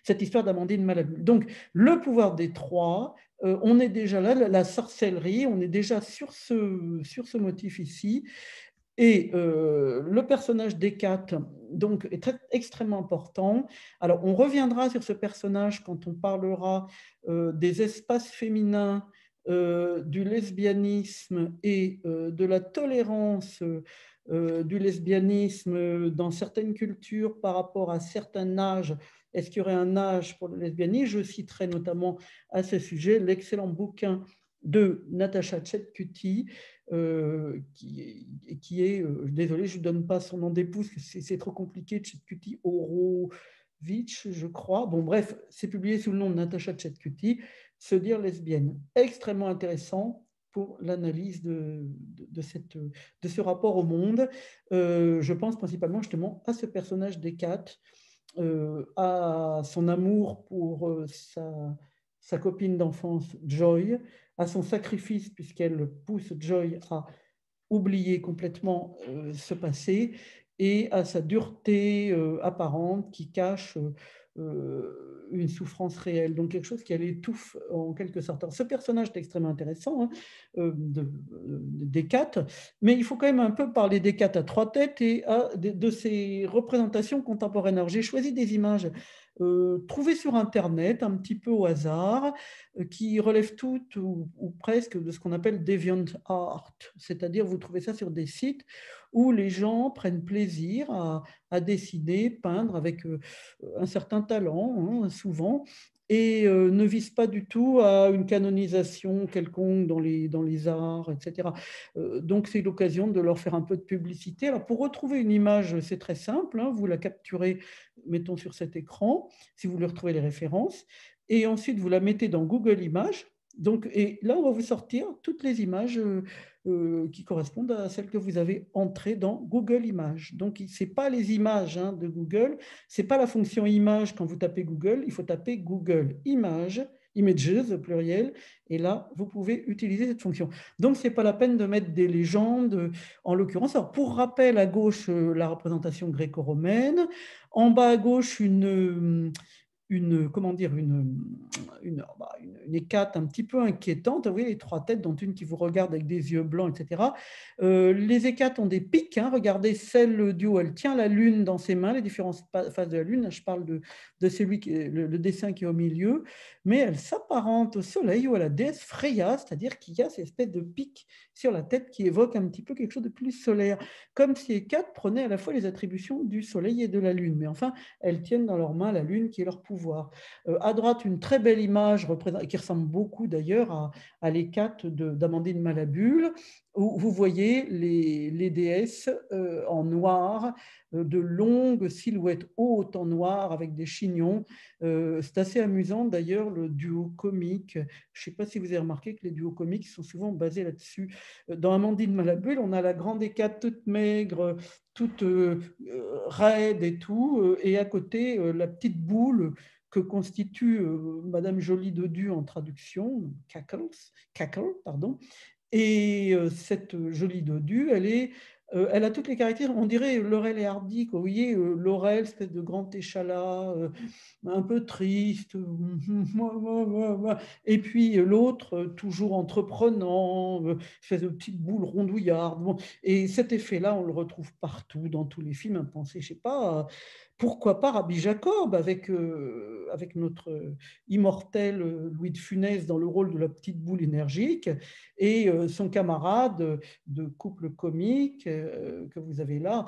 cette histoire d'Amandine Malabule. Donc, le pouvoir des trois, on est déjà là, la sorcellerie, on est déjà sur ce motif ici. Et le personnage d'Hécate donc, est extrêmement important. Alors, on reviendra sur ce personnage quand on parlera des espaces féminins, du lesbianisme et de la tolérance du lesbianisme dans certaines cultures par rapport à certains âges. Est-ce qu'il y aurait un âge pour le lesbianisme? Je citerai notamment à ce sujet l'excellent bouquin de Natasha Chetcuti, qui est désolé, je ne donne pas son nom d'épouse, c'est trop compliqué, Chetcuti Horowitz, je crois. Bon, bref, c'est publié sous le nom de Natasha Chetcuti, Se dire lesbienne. Extrêmement intéressant pour l'analyse de ce rapport au monde. Je pense principalement justement à ce personnage d'Hécate, à son amour pour sa copine d'enfance Joy, à son sacrifice puisqu'elle pousse Joy à oublier complètement ce passé, et à sa dureté apparente qui cache une souffrance réelle, donc quelque chose qui l'étouffe en quelque sorte. Alors, ce personnage est extrêmement intéressant, hein, d'Hécate, mais il faut quand même un peu parler d'Hécate à trois têtes et de ses représentations contemporaines. Alors, j'ai choisi des images trouvées sur Internet, un petit peu au hasard, qui relèvent toutes ou presque de ce qu'on appelle DeviantArt, c'est-à-dire vous trouvez ça sur des sites où les gens prennent plaisir à dessiner, peindre avec un certain talent, hein, souvent, et ne visent pas du tout à une canonisation quelconque dans les arts, etc. Donc, c'est l'occasion de leur faire un peu de publicité. Alors, pour retrouver une image, c'est très simple, hein, vous la capturez, mettons sur cet écran, si vous voulez retrouver les références, et ensuite, vous la mettez dans Google Images. Donc, et là, on va vous sortir toutes les images qui correspondent à celles que vous avez entrées dans Google Images. Donc, ce n'est pas les images, hein, de Google, ce n'est pas la fonction image quand vous tapez Google, il faut taper Google Images, Images au pluriel, et là, vous pouvez utiliser cette fonction. Donc, ce n'est pas la peine de mettre des légendes, en l'occurrence. Alors, pour rappel, à gauche, la représentation gréco-romaine, en bas à gauche, comment dire, une hécate un petit peu inquiétante. Vous voyez les trois têtes, dont une qui vous regarde avec des yeux blancs, etc. Les hécates ont des pics. Hein. Regardez celle du haut, elle tient la lune dans ses mains, les différentes phases de la lune. Je parle de celui le dessin qui est au milieu, mais elle s'apparente au soleil ou à la déesse Freya, c'est-à-dire qu'il y a cette espèce de pic sur la tête qui évoque un petit peu quelque chose de plus solaire, comme si Hécate prenait à la fois les attributions du soleil et de la lune. Mais enfin, elles tiennent dans leurs mains la lune qui est leur pouvoir. À droite, une très belle image qui ressemble beaucoup d'ailleurs à l'Hécate d'Amandine Malabule, où vous voyez les déesses en noir, de longues silhouettes hautes en noir avec des chignons. C'est assez amusant d'ailleurs le duo comique. Je ne sais pas si vous avez remarqué que les duos comiques sont souvent basés là-dessus. Dans Amandine Malabule, on a la grande Hécate toute maigre, toute raide et tout, et à côté, la petite boule que constitue Madame Jolie Dodu en traduction, Cackle, pardon. Et cette Jolie Dodu, elle a toutes les caractéristiques, on dirait Laurel et Hardy, quoi. Vous voyez, Laurel, espèce de grand échalas, un peu triste, et puis l'autre, toujours entreprenant, espèce de petite boule rondouillarde. Bon. Et cet effet-là, on le retrouve partout, dans tous les films. Pensez, je sais pas, pourquoi pas Rabbi Jacob avec notre immortel Louis de Funès dans le rôle de la petite boule énergique, et son camarade de couple comique que vous avez là,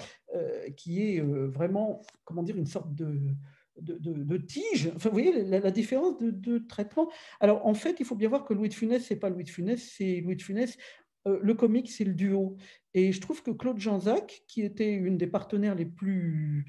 qui est vraiment, comment dire, une sorte de tige. Enfin, vous voyez la différence de traitement. Alors, en fait, il faut bien voir que Louis de Funès, ce n'est pas Louis de Funès, c'est Louis de Funès. Le comique, c'est le duo. Et je trouve que Claude Janzac, qui était une des partenaires les plus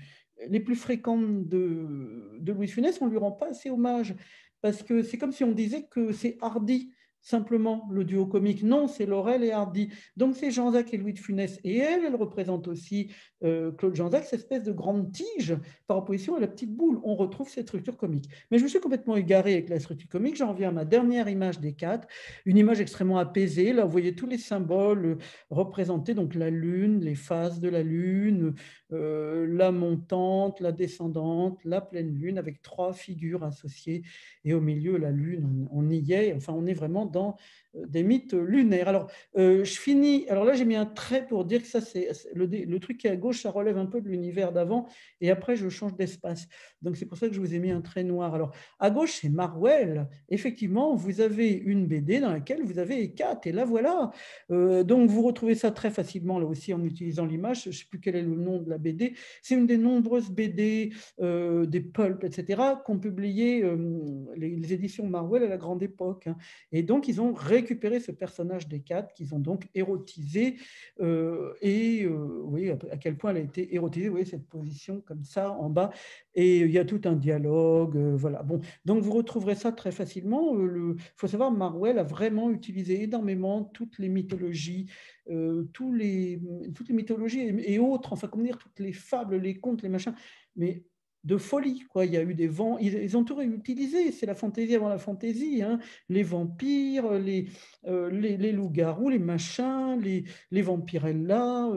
fréquentes de Louis de Funès, on ne lui rend pas assez hommage. Parce que c'est comme si on disait que c'est Hardy, simplement, le duo comique. Non, c'est Laurel et Hardy. Donc, c'est Jean-Jacques et Louis de Funès. Et elle représente aussi Claude Jean-Jacques, cette espèce de grande tige par opposition à la petite boule. On retrouve cette structure comique. Mais je me suis complètement égaré avec la structure comique. J'en reviens à ma dernière image des quatre, une image extrêmement apaisée. Là, vous voyez tous les symboles représentés, donc la lune, les phases de la lune, la montante, la descendante, la pleine lune, avec trois figures associées. Et au milieu, la lune, on y est. Enfin, on est vraiment dans des mythes lunaires. Alors, je finis. Alors là, j'ai mis un trait pour dire que ça, c'est le truc qui est à gauche, ça relève un peu de l'univers d'avant. Et après, je change d'espace. Donc, c'est pour ça que je vous ai mis un trait noir. Alors, à gauche, c'est Marwell. Effectivement, vous avez une BD dans laquelle vous avez Hécate. Et là, voilà. Donc, vous retrouvez ça très facilement, là aussi, en utilisant l'image. Je ne sais plus quel est le nom de la BD. C'est une des nombreuses BD, des pulps, etc., qu'ont publié les éditions Marvel à la grande époque. Hein. Et donc, ils ont récupéré ce personnage d'Hécate qu'ils ont donc érotisé. Oui, à quel point elle a été érotisée. Vous voyez cette position comme ça en bas. Et il y a tout un dialogue. Voilà. Bon, donc, vous retrouverez ça très facilement. Il faut savoir, Marvel a vraiment utilisé énormément toutes les mythologies, toutes les mythologies et autres, enfin, comment dire, toutes les fables, les contes, les machins. Mais de folie, quoi. Il y a eu des vents, ils ont tout réutilisé, c'est la fantaisie avant la fantaisie, hein. Les vampires, les loups-garous, les machins, les vampirellas,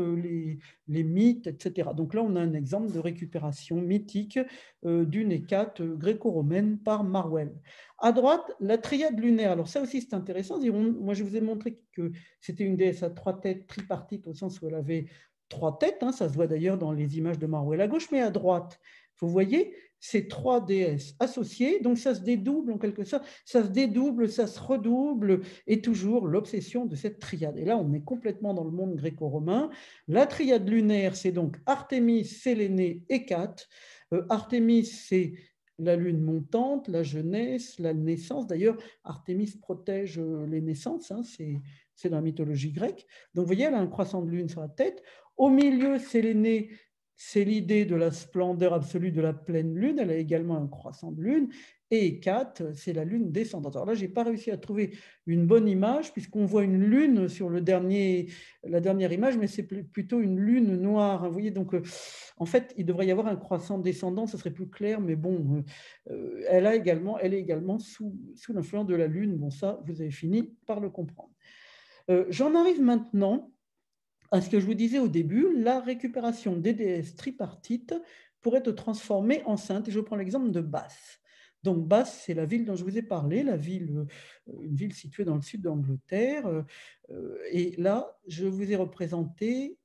les mythes, etc. Donc là, on a un exemple de récupération mythique d'une Hécate gréco-romaine par Marwell. À droite, la triade lunaire. Alors ça aussi, c'est intéressant. Moi, je vous ai montré que c'était une déesse à trois têtes, tripartite, au sens où elle avait trois têtes. Hein, ça se voit d'ailleurs dans les images de Marwell à gauche, mais à droite, Vous voyez, ces 3 déesses associées, donc ça se dédouble en quelque sorte, ça se dédouble, ça se redouble, et toujours l'obsession de cette triade. Et là, on est complètement dans le monde gréco-romain. La triade lunaire, c'est donc Artémis, Sélénée, Hécate. Artémis, c'est la lune montante, la jeunesse, la naissance. D'ailleurs, Artémis protège les naissances, hein, c'est dans la mythologie grecque. Donc, vous voyez, elle a un croissant de lune sur la tête. Au milieu, Sélénée, c'est l'idée de la splendeur absolue de la pleine lune. Elle a également un croissant de lune. Et Hécate, c'est la lune descendante. Alors là, je n'ai pas réussi à trouver une bonne image, puisqu'on voit une lune sur la dernière image, mais c'est plutôt une lune noire. Vous voyez, donc en fait, il devrait y avoir un croissant descendant, ce serait plus clair, mais bon, elle est également sous l'influence de la lune. Bon, ça, vous avez fini par le comprendre. J'en arrive maintenant à ce que je vous disais au début, la récupération des déesses tripartites pourrait te transformer en sainte. Et je prends l'exemple de Bath. Donc Bath, c'est la ville dont je vous ai parlé, une ville située dans le sud d'Angleterre. Et là, je vous ai représenté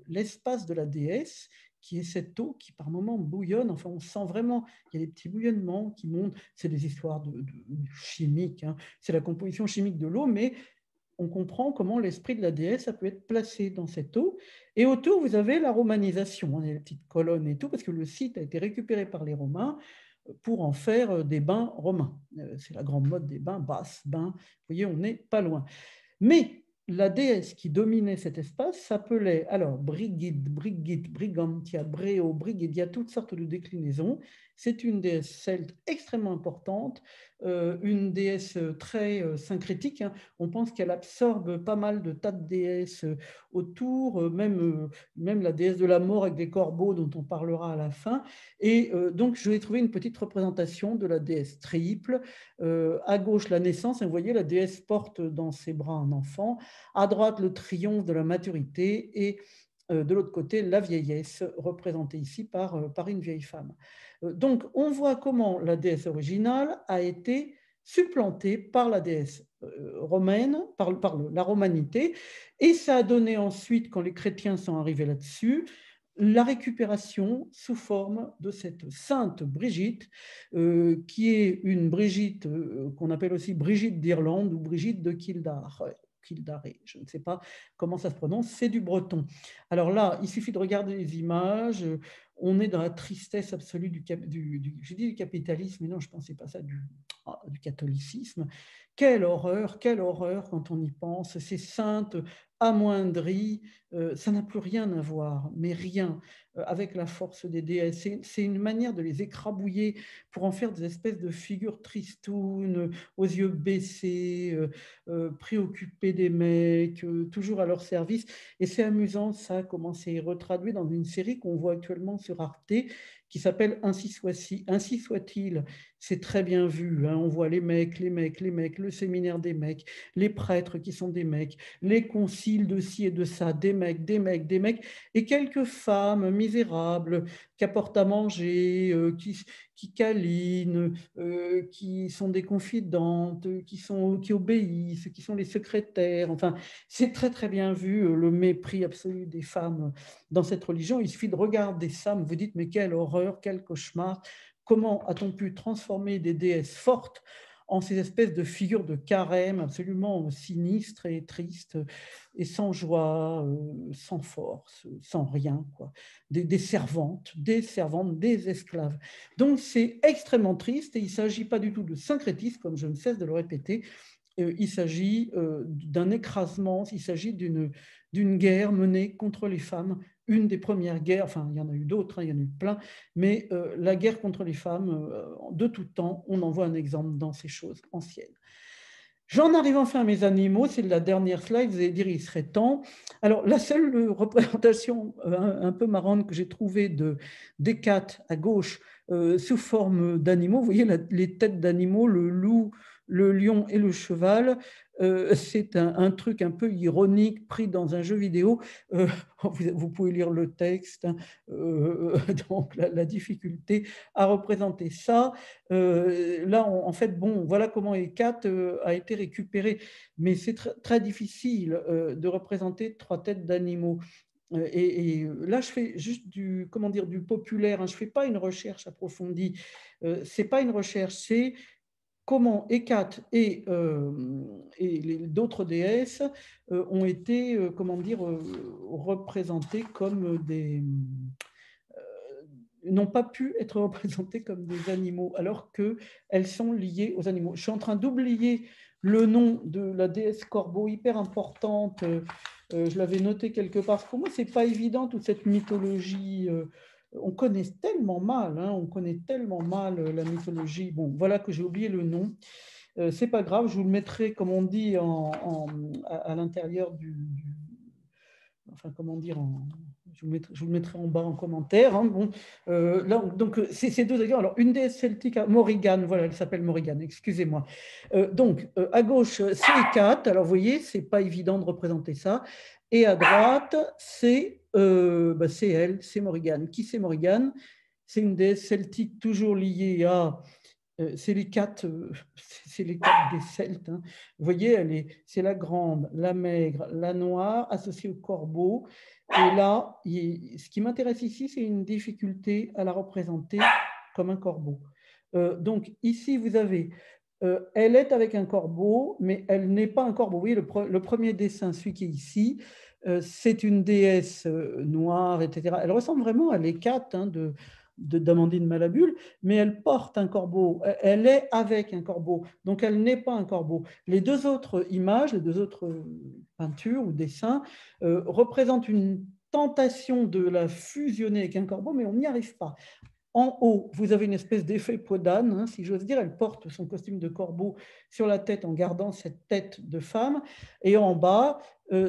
l'espace de la déesse, qui est cette eau qui par moments bouillonne. Enfin, on sent vraiment qu'il y a des petits bouillonnements qui montent. C'est des histoires chimiques, hein. C'est la composition chimique de l'eau, mais on comprend comment l'esprit de la déesse a pu être placé dans cette eau. Et autour, vous avez la romanisation, les petites colonnes et tout, parce que le site a été récupéré par les Romains pour en faire des bains romains. C'est la grande mode des bains, basses, bains. Vous voyez, on n'est pas loin. Mais la déesse qui dominait cet espace s'appelait alors Brigide, Brigantia, Bréo, Brigide, il y a toutes sortes de déclinaisons. C'est une déesse celte extrêmement importante, une déesse très syncrétique, hein. On pense qu'elle absorbe pas mal de tas de déesses autour, même la déesse de la mort avec des corbeaux dont on parlera à la fin. Et donc, je vais trouver une petite représentation de la déesse triple. À gauche, la naissance, et vous voyez, la déesse porte dans ses bras un enfant. À droite, le triomphe de la maturité, et de l'autre côté, la vieillesse, représentée ici par une vieille femme. Donc, on voit comment la déesse originale a été supplantée par la déesse romaine, par la romanité, et ça a donné ensuite, quand les chrétiens sont arrivés là-dessus, la récupération sous forme de cette sainte Brigitte, qui est une Brigitte qu'on appelle aussi Brigitte d'Irlande ou Brigitte de Kildare. Kildare, je ne sais pas comment ça se prononce, c'est du breton. Alors là, il suffit de regarder les images, on est dans la tristesse absolue je dis du capitalisme, mais non, je ne pensais pas ça, du catholicisme. Quelle horreur quand on y pense, ces saintes amoindries, ça n'a plus rien à voir, mais rien, avec la force des déesses. C'est une manière de les écrabouiller pour en faire des espèces de figures tristounes, aux yeux baissés, préoccupés des mecs, toujours à leur service. Et c'est amusant, ça, comment c'est retraduit dans une série qu'on voit actuellement sur Arte, qui s'appelle Ainsi soit-il. C'est très bien vu, hein. On voit les mecs, le séminaire des mecs, les prêtres qui sont des mecs, les conciles de ci et de ça, des mecs, et quelques femmes misérables qui apportent à manger, qui câlinent, qui sont des confidentes, qui obéissent, qui sont les secrétaires. Enfin, c'est très très bien vu, le mépris absolu des femmes dans cette religion. Il suffit de regarder ça, vous dites, mais quelle horreur, quel cauchemar. Comment a-t-on pu transformer des déesses fortes en ces espèces de figures de carême absolument sinistres et tristes, et sans joie, sans force, sans rien, quoi. Des servantes, des esclaves. Donc c'est extrêmement triste, et il ne s'agit pas du tout de syncrétisme, comme je ne cesse de le répéter. Il s'agit d'un écrasement, il s'agit d'une guerre menée contre les femmes, une des premières guerres, enfin il y en a eu d'autres, hein, il y en a eu plein, mais la guerre contre les femmes, de tout temps, on en voit un exemple dans ces choses anciennes. J'en arrive enfin à mes animaux, c'est la dernière slide, vous allez dire il serait temps. Alors la seule représentation un peu marrante que j'ai trouvée d'Hécate à gauche, sous forme d'animaux, vous voyez les têtes d'animaux, le loup, le lion et le cheval, c'est un truc un peu ironique pris dans un jeu vidéo. Vous pouvez lire le texte, hein, donc la difficulté à représenter ça. Là, en fait, bon, voilà comment Hécate a été récupérée. Mais c'est très difficile de représenter 3 têtes d'animaux. Et là, je fais juste du, comment dire, du populaire, hein. Je ne fais pas une recherche approfondie. Ce n'est pas une recherche, c'est comment Hécate et d'autres déesses ont été, comment dire, représentées comme des, n'ont pas pu être représentées comme des animaux, alors qu'elles sont liées aux animaux. Je suis en train d'oublier le nom de la déesse Corbeau, hyper importante. Je l'avais noté quelque part. Pour moi, ce n'est pas évident, toute cette mythologie. On connaît tellement mal, hein, on connaît tellement mal la mythologie. Bon, voilà que j'ai oublié le nom. C'est pas grave, je vous le mettrai, comme on dit, à l'intérieur enfin, comment dire, je vous le mettrai en bas en commentaire. Hein. Bon, là, donc, c'est ces deux exemples. Alors, une déesse celtique, Morrigan, voilà, elle s'appelle Morrigan, excusez-moi. Donc, à gauche, c'est Hécate. Alors, vous voyez, c'est pas évident de représenter ça. Et à droite, c'est elle, c'est Morrigan. Qui c'est Morrigan? C'est une déesse celtique toujours liée à c'est les quatre, c'est les quatre des Celtes. Hein. Vous voyez, c'est la grande, la maigre, la noire, associée au corbeau. Et là, ce qui m'intéresse ici, c'est une difficulté à la représenter comme un corbeau. Donc ici, vous avez, elle est avec un corbeau, mais elle n'est pas un corbeau. Vous voyez, le premier dessin, celui qui est ici, c'est une déesse noire, etc. Elle ressemble vraiment à l'Hécate hein, d'Amandine Malabule, mais elle porte un corbeau, elle est avec un corbeau, donc elle n'est pas un corbeau. Les deux autres images, les deux autres peintures ou dessins représentent une tentation de la fusionner avec un corbeau, mais on n'y arrive pas. En haut, vous avez une espèce d'effet peau d'âne, hein, si j'ose dire. Elle porte son costume de corbeau sur la tête en gardant cette tête de femme. Et en bas,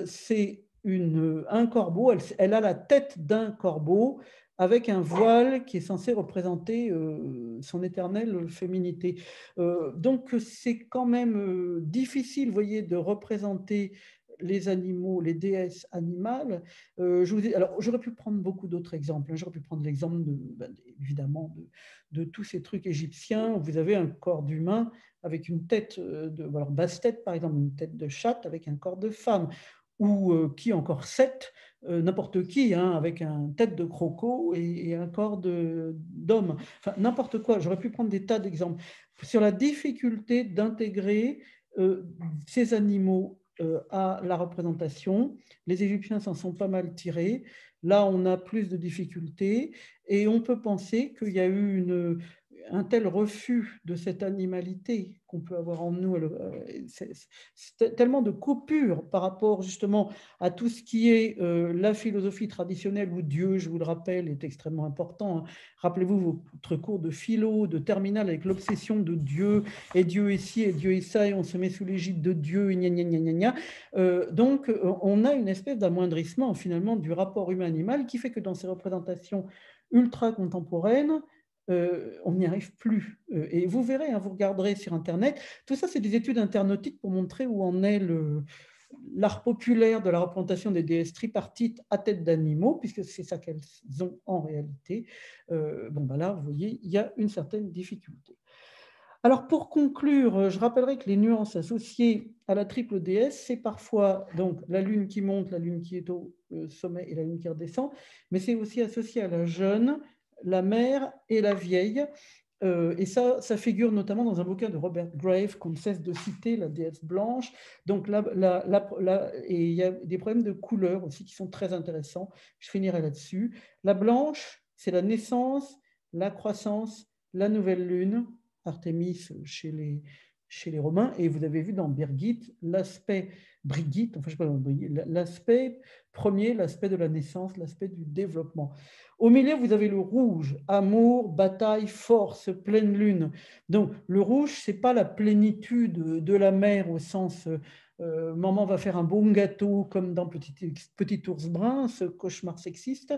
c'est un corbeau. Elle a la tête d'un corbeau avec un voile qui est censé représenter son éternelle féminité. Donc, c'est quand même difficile, vous voyez, de représenter les animaux, les déesses animales. Alors, j'aurais pu prendre beaucoup d'autres exemples. Hein. J'aurais pu prendre l'exemple, évidemment, de tous ces trucs égyptiens où vous avez un corps d'humain avec une tête alors basse-tête, par exemple, une tête de chatte avec un corps de femme. Ou qui encore sept, n'importe qui, hein, avec une tête de croco et un corps d'homme. Enfin, n'importe quoi. J'aurais pu prendre des tas d'exemples sur la difficulté d'intégrer ces animaux à la représentation. Les Égyptiens s'en sont pas mal tirés. Là, on a plus de difficultés et on peut penser qu'il y a eu un tel refus de cette animalité qu'on peut avoir en nous. C'est tellement de coupures par rapport justement à tout ce qui est la philosophie traditionnelle où Dieu, je vous le rappelle, est extrêmement important. Hein. Rappelez-vous votre cours de philo, de terminale avec l'obsession de Dieu, et Dieu est ci, et Dieu est ça, et on se met sous l'égide de Dieu, et gna gna gna gna gna. Donc, on a une espèce d'amoindrissement finalement du rapport humain-animal qui fait que dans ces représentations ultra contemporaines, on n'y arrive plus. Et vous verrez, hein, vous regarderez sur Internet, tout ça, c'est des études internautiques pour montrer où en est l'art populaire de la représentation des déesses tripartites à tête d'animaux, puisque c'est ça qu'elles ont en réalité. Là, vous voyez, il y a une certaine difficulté. Alors, pour conclure, je rappellerai que les nuances associées à la triple déesse, c'est parfois donc la lune qui monte, la lune qui est au sommet et la lune qui redescend, mais c'est aussi associé à la jeune, la mère et la vieille. Et ça figure notamment dans un bouquin de Robert Graves qu'on ne cesse de citer, la déesse blanche. Donc et il y a des problèmes de couleur aussi qui sont très intéressants. Je finirai là-dessus. La blanche, c'est la naissance, la croissance, la nouvelle lune, Artémis chez les Romains. Et vous avez vu dans Brigitte l'aspect l'aspect premier, l'aspect de la naissance, l'aspect du développement. Au milieu, vous avez le rouge, amour, bataille, force, pleine lune. Donc, le rouge, ce n'est pas la plénitude de la mère au sens maman va faire un bon gâteau comme dans Petit ours brun, ce cauchemar sexiste,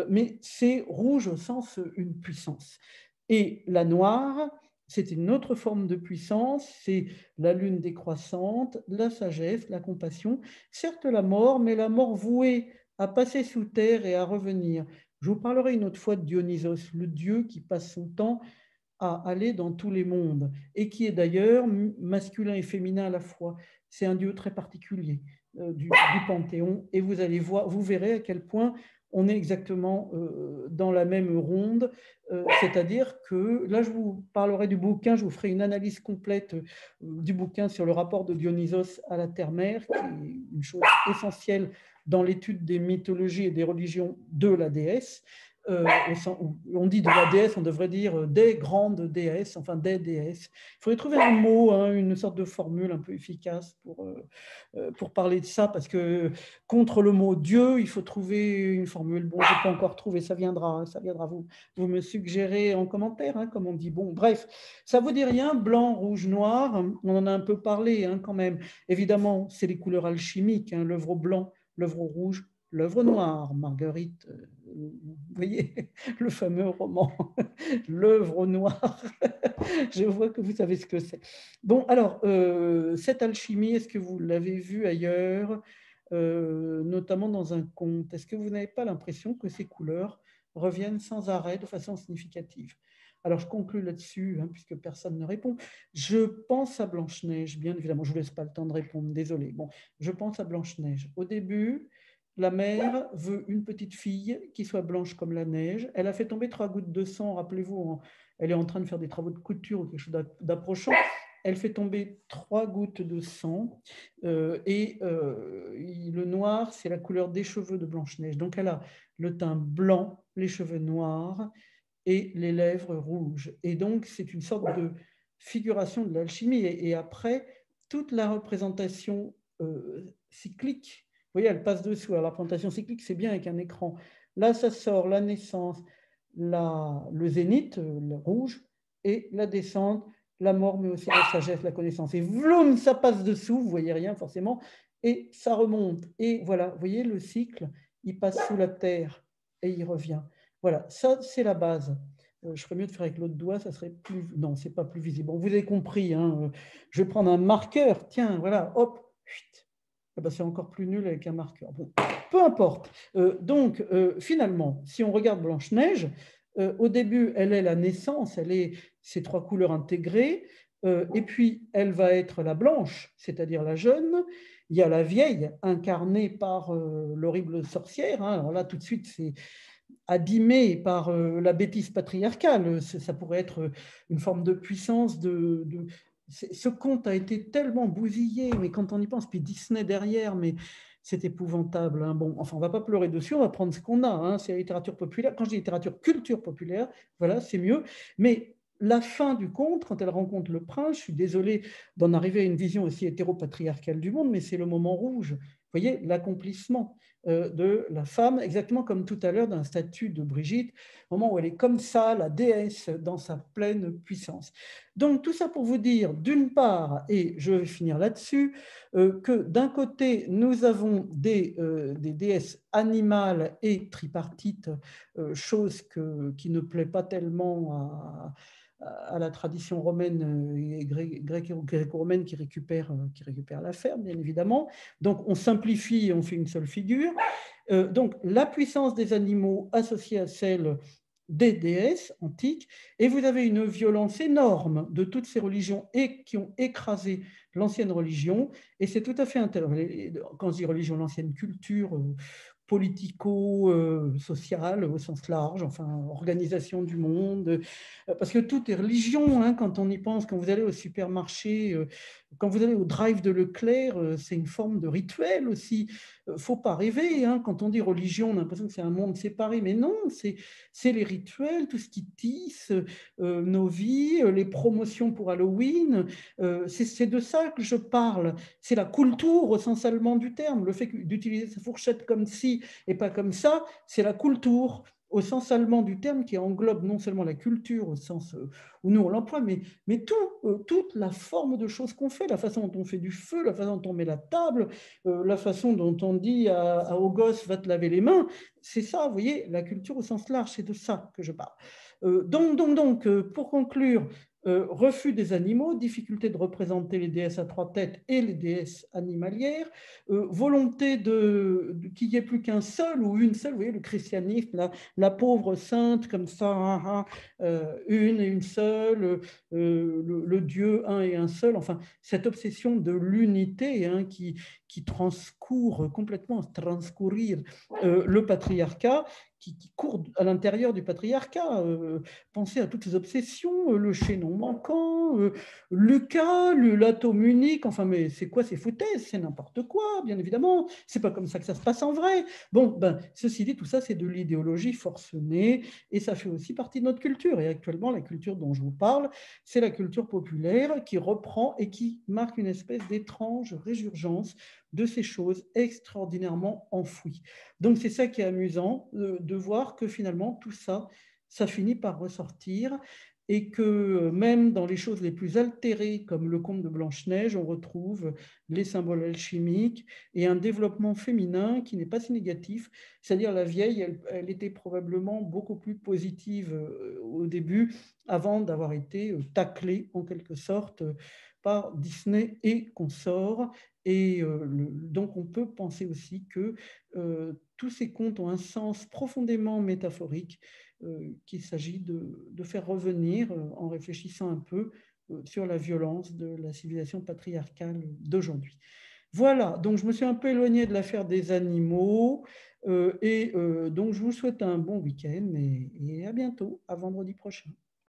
mais c'est rouge au sens une puissance. Et la noire, c'est une autre forme de puissance, c'est la lune décroissante, la sagesse, la compassion, certes la mort, mais la mort vouée à passer sous terre et à revenir. Je vous parlerai une autre fois de Dionysos, le dieu qui passe son temps à aller dans tous les mondes et qui est d'ailleurs masculin et féminin à la fois. C'est un dieu très particulier. du Panthéon, et vous allez voir, vous verrez à quel point on est exactement dans la même ronde, c'est-à-dire que là, je vous parlerai du bouquin, je vous ferai une analyse complète du bouquin sur le rapport de Dionysos à la terre-mère, qui est une chose essentielle dans l'étude des mythologies et des religions de la déesse. On dit de la déesse, on devrait dire des grandes déesses, enfin des déesses. Il faudrait trouver un mot, hein, une sorte de formule un peu efficace pour parler de ça, parce que contre le mot Dieu, il faut trouver une formule. Bon, je n'ai pas encore trouvé, ça viendra, hein, ça viendra. Vous me suggérez en commentaire, hein, comme on dit. Bon, bref, ça vous dit rien, blanc, rouge, noir, on en a un peu parlé hein, quand même. Évidemment, c'est les couleurs alchimiques, hein, l'œuvre blanc, l'œuvre rouge, l'œuvre noire, Marguerite, vous voyez, le fameux roman, l'œuvre noire. Je vois que vous savez ce que c'est. Bon, alors, cette alchimie, est-ce que vous l'avez vue ailleurs, notamment dans un conte? Est-ce que vous n'avez pas l'impression que ces couleurs reviennent sans arrêt de façon significative? Alors, je conclue là-dessus, hein, puisque personne ne répond. Je pense à Blanche-Neige, bien évidemment. Je ne vous laisse pas le temps de répondre, désolé. Bon, je pense à Blanche-Neige. Au début, la mère veut une petite fille qui soit blanche comme la neige. Elle a fait tomber 3 gouttes de sang, rappelez-vous, elle est en train de faire des travaux de couture ou quelque chose d'approchant. Elle fait tomber 3 gouttes de sang et le noir, c'est la couleur des cheveux de Blanche-Neige. Donc elle a le teint blanc, les cheveux noirs et les lèvres rouges. Et donc c'est une sorte de figuration de l'alchimie. Et après, toute la représentation cyclique, vous voyez, elle passe dessous. Alors, la représentation cyclique, c'est bien avec un écran. Là, ça sort la naissance, le zénith, le rouge, et la descente, la mort, mais aussi la sagesse, la connaissance. Et vroom, ça passe dessous, vous voyez rien forcément, et ça remonte. Et voilà, vous voyez le cycle, il passe sous la terre et il revient. Voilà, ça c'est la base. Je ferais mieux de faire avec l'autre doigt, ça serait plus... Non, c'est pas plus visible. Bon, vous avez compris, hein. Je vais prendre un marqueur, tiens, voilà, hop, eh ben, c'est encore plus nul avec un marqueur. Bon, peu importe. Donc, finalement, si on regarde Blanche-Neige, au début, elle est la naissance, elle est ces 3 couleurs intégrées, et puis elle va être la blanche, c'est-à-dire la jeune. Il y a la vieille, incarnée par l'horrible sorcière. Hein. Alors là, tout de suite, c'est abîmé par la bêtise patriarcale. Ça pourrait être une forme de puissance. Ce conte a été tellement bousillé, mais quand on y pense, puis Disney derrière, mais c'est épouvantable. Hein. Bon, enfin, on ne va pas pleurer dessus, on va prendre ce qu'on a. Hein. C'est la littérature populaire. Quand je dis littérature, culture populaire, voilà, c'est mieux. Mais la fin du conte, quand elle rencontre le prince, je suis désolé d'en arriver à une vision aussi hétéropatriarcale du monde, mais c'est le moment rouge. Vous voyez, l'accomplissement de la femme, exactement comme tout à l'heure dans la statue de Brigitte, au moment où elle est comme ça, la déesse dans sa pleine puissance. Donc tout ça pour vous dire, d'une part, et je vais finir là-dessus, que d'un côté, nous avons des déesses animales et tripartites, chose qui ne plaît pas tellement à la tradition romaine et gréco-romaine qui récupère la ferme, bien évidemment. Donc, on simplifie et on fait une seule figure. Donc, la puissance des animaux associée à celle des déesses antiques, et vous avez une violence énorme de toutes ces religions et qui ont écrasé l'ancienne religion, et c'est tout à fait intéressant. Quand je dis religion, l'ancienne culture politico-sociale au sens large, enfin, organisation du monde, parce que tout est religion, hein, quand on y pense, quand vous allez au supermarché, quand vous allez au drive de Leclerc, c'est une forme de rituel aussi. Faut pas rêver, hein, quand on dit religion, on a l'impression que c'est un monde séparé, mais non, c'est les rituels, tout ce qui tisse nos vies, les promotions pour Halloween, c'est de ça que je parle. C'est la culture au sens allemand du terme, le fait d'utiliser sa fourchette comme ci et pas comme ça, c'est la culture au sens allemand du terme qui englobe non seulement la culture au sens où nous on l'emploie, mais toute la forme de choses qu'on fait, la façon dont on fait du feu, la façon dont on met la table, la façon dont on dit au gosse va te laver les mains, c'est ça, vous voyez, la culture au sens large, c'est de ça que je parle. Donc, pour conclure, refus des animaux, difficulté de représenter les déesses à 3 têtes et les déesses animalières, volonté qu'il n'y ait plus qu'un seul ou une seule, vous voyez, le christianisme, la pauvre sainte comme ça, une et une seule, le Dieu un et un seul, enfin, cette obsession de l'unité hein, qui qui transcourt complètement, transcourir le patriarcat, qui court à l'intérieur du patriarcat. Pensez à toutes ces obsessions, le chaînon manquant, Lucas, l'atome unique, enfin, mais c'est quoi ces foutaises? C'est n'importe quoi, bien évidemment. C'est pas comme ça que ça se passe en vrai. Bon, ben, ceci dit, tout ça, c'est de l'idéologie forcenée et ça fait aussi partie de notre culture. Et actuellement, la culture dont je vous parle, c'est la culture populaire qui reprend et qui marque une espèce d'étrange résurgence de ces choses extraordinairement enfouies. Donc c'est ça qui est amusant, de voir que finalement tout ça, ça finit par ressortir et que même dans les choses les plus altérées comme le conte de Blanche-Neige, on retrouve les symboles alchimiques et un développement féminin qui n'est pas si négatif. C'est-à-dire la vieille, elle était probablement beaucoup plus positive au début avant d'avoir été taclée en quelque sorte par Disney et consorts. Et donc on peut penser aussi que tous ces contes ont un sens profondément métaphorique qu'il s'agit de faire revenir en réfléchissant un peu sur la violence de la civilisation patriarcale d'aujourd'hui. Voilà, donc je me suis un peu éloignée de l'affaire des animaux et donc je vous souhaite un bon week-end et à bientôt, à vendredi prochain.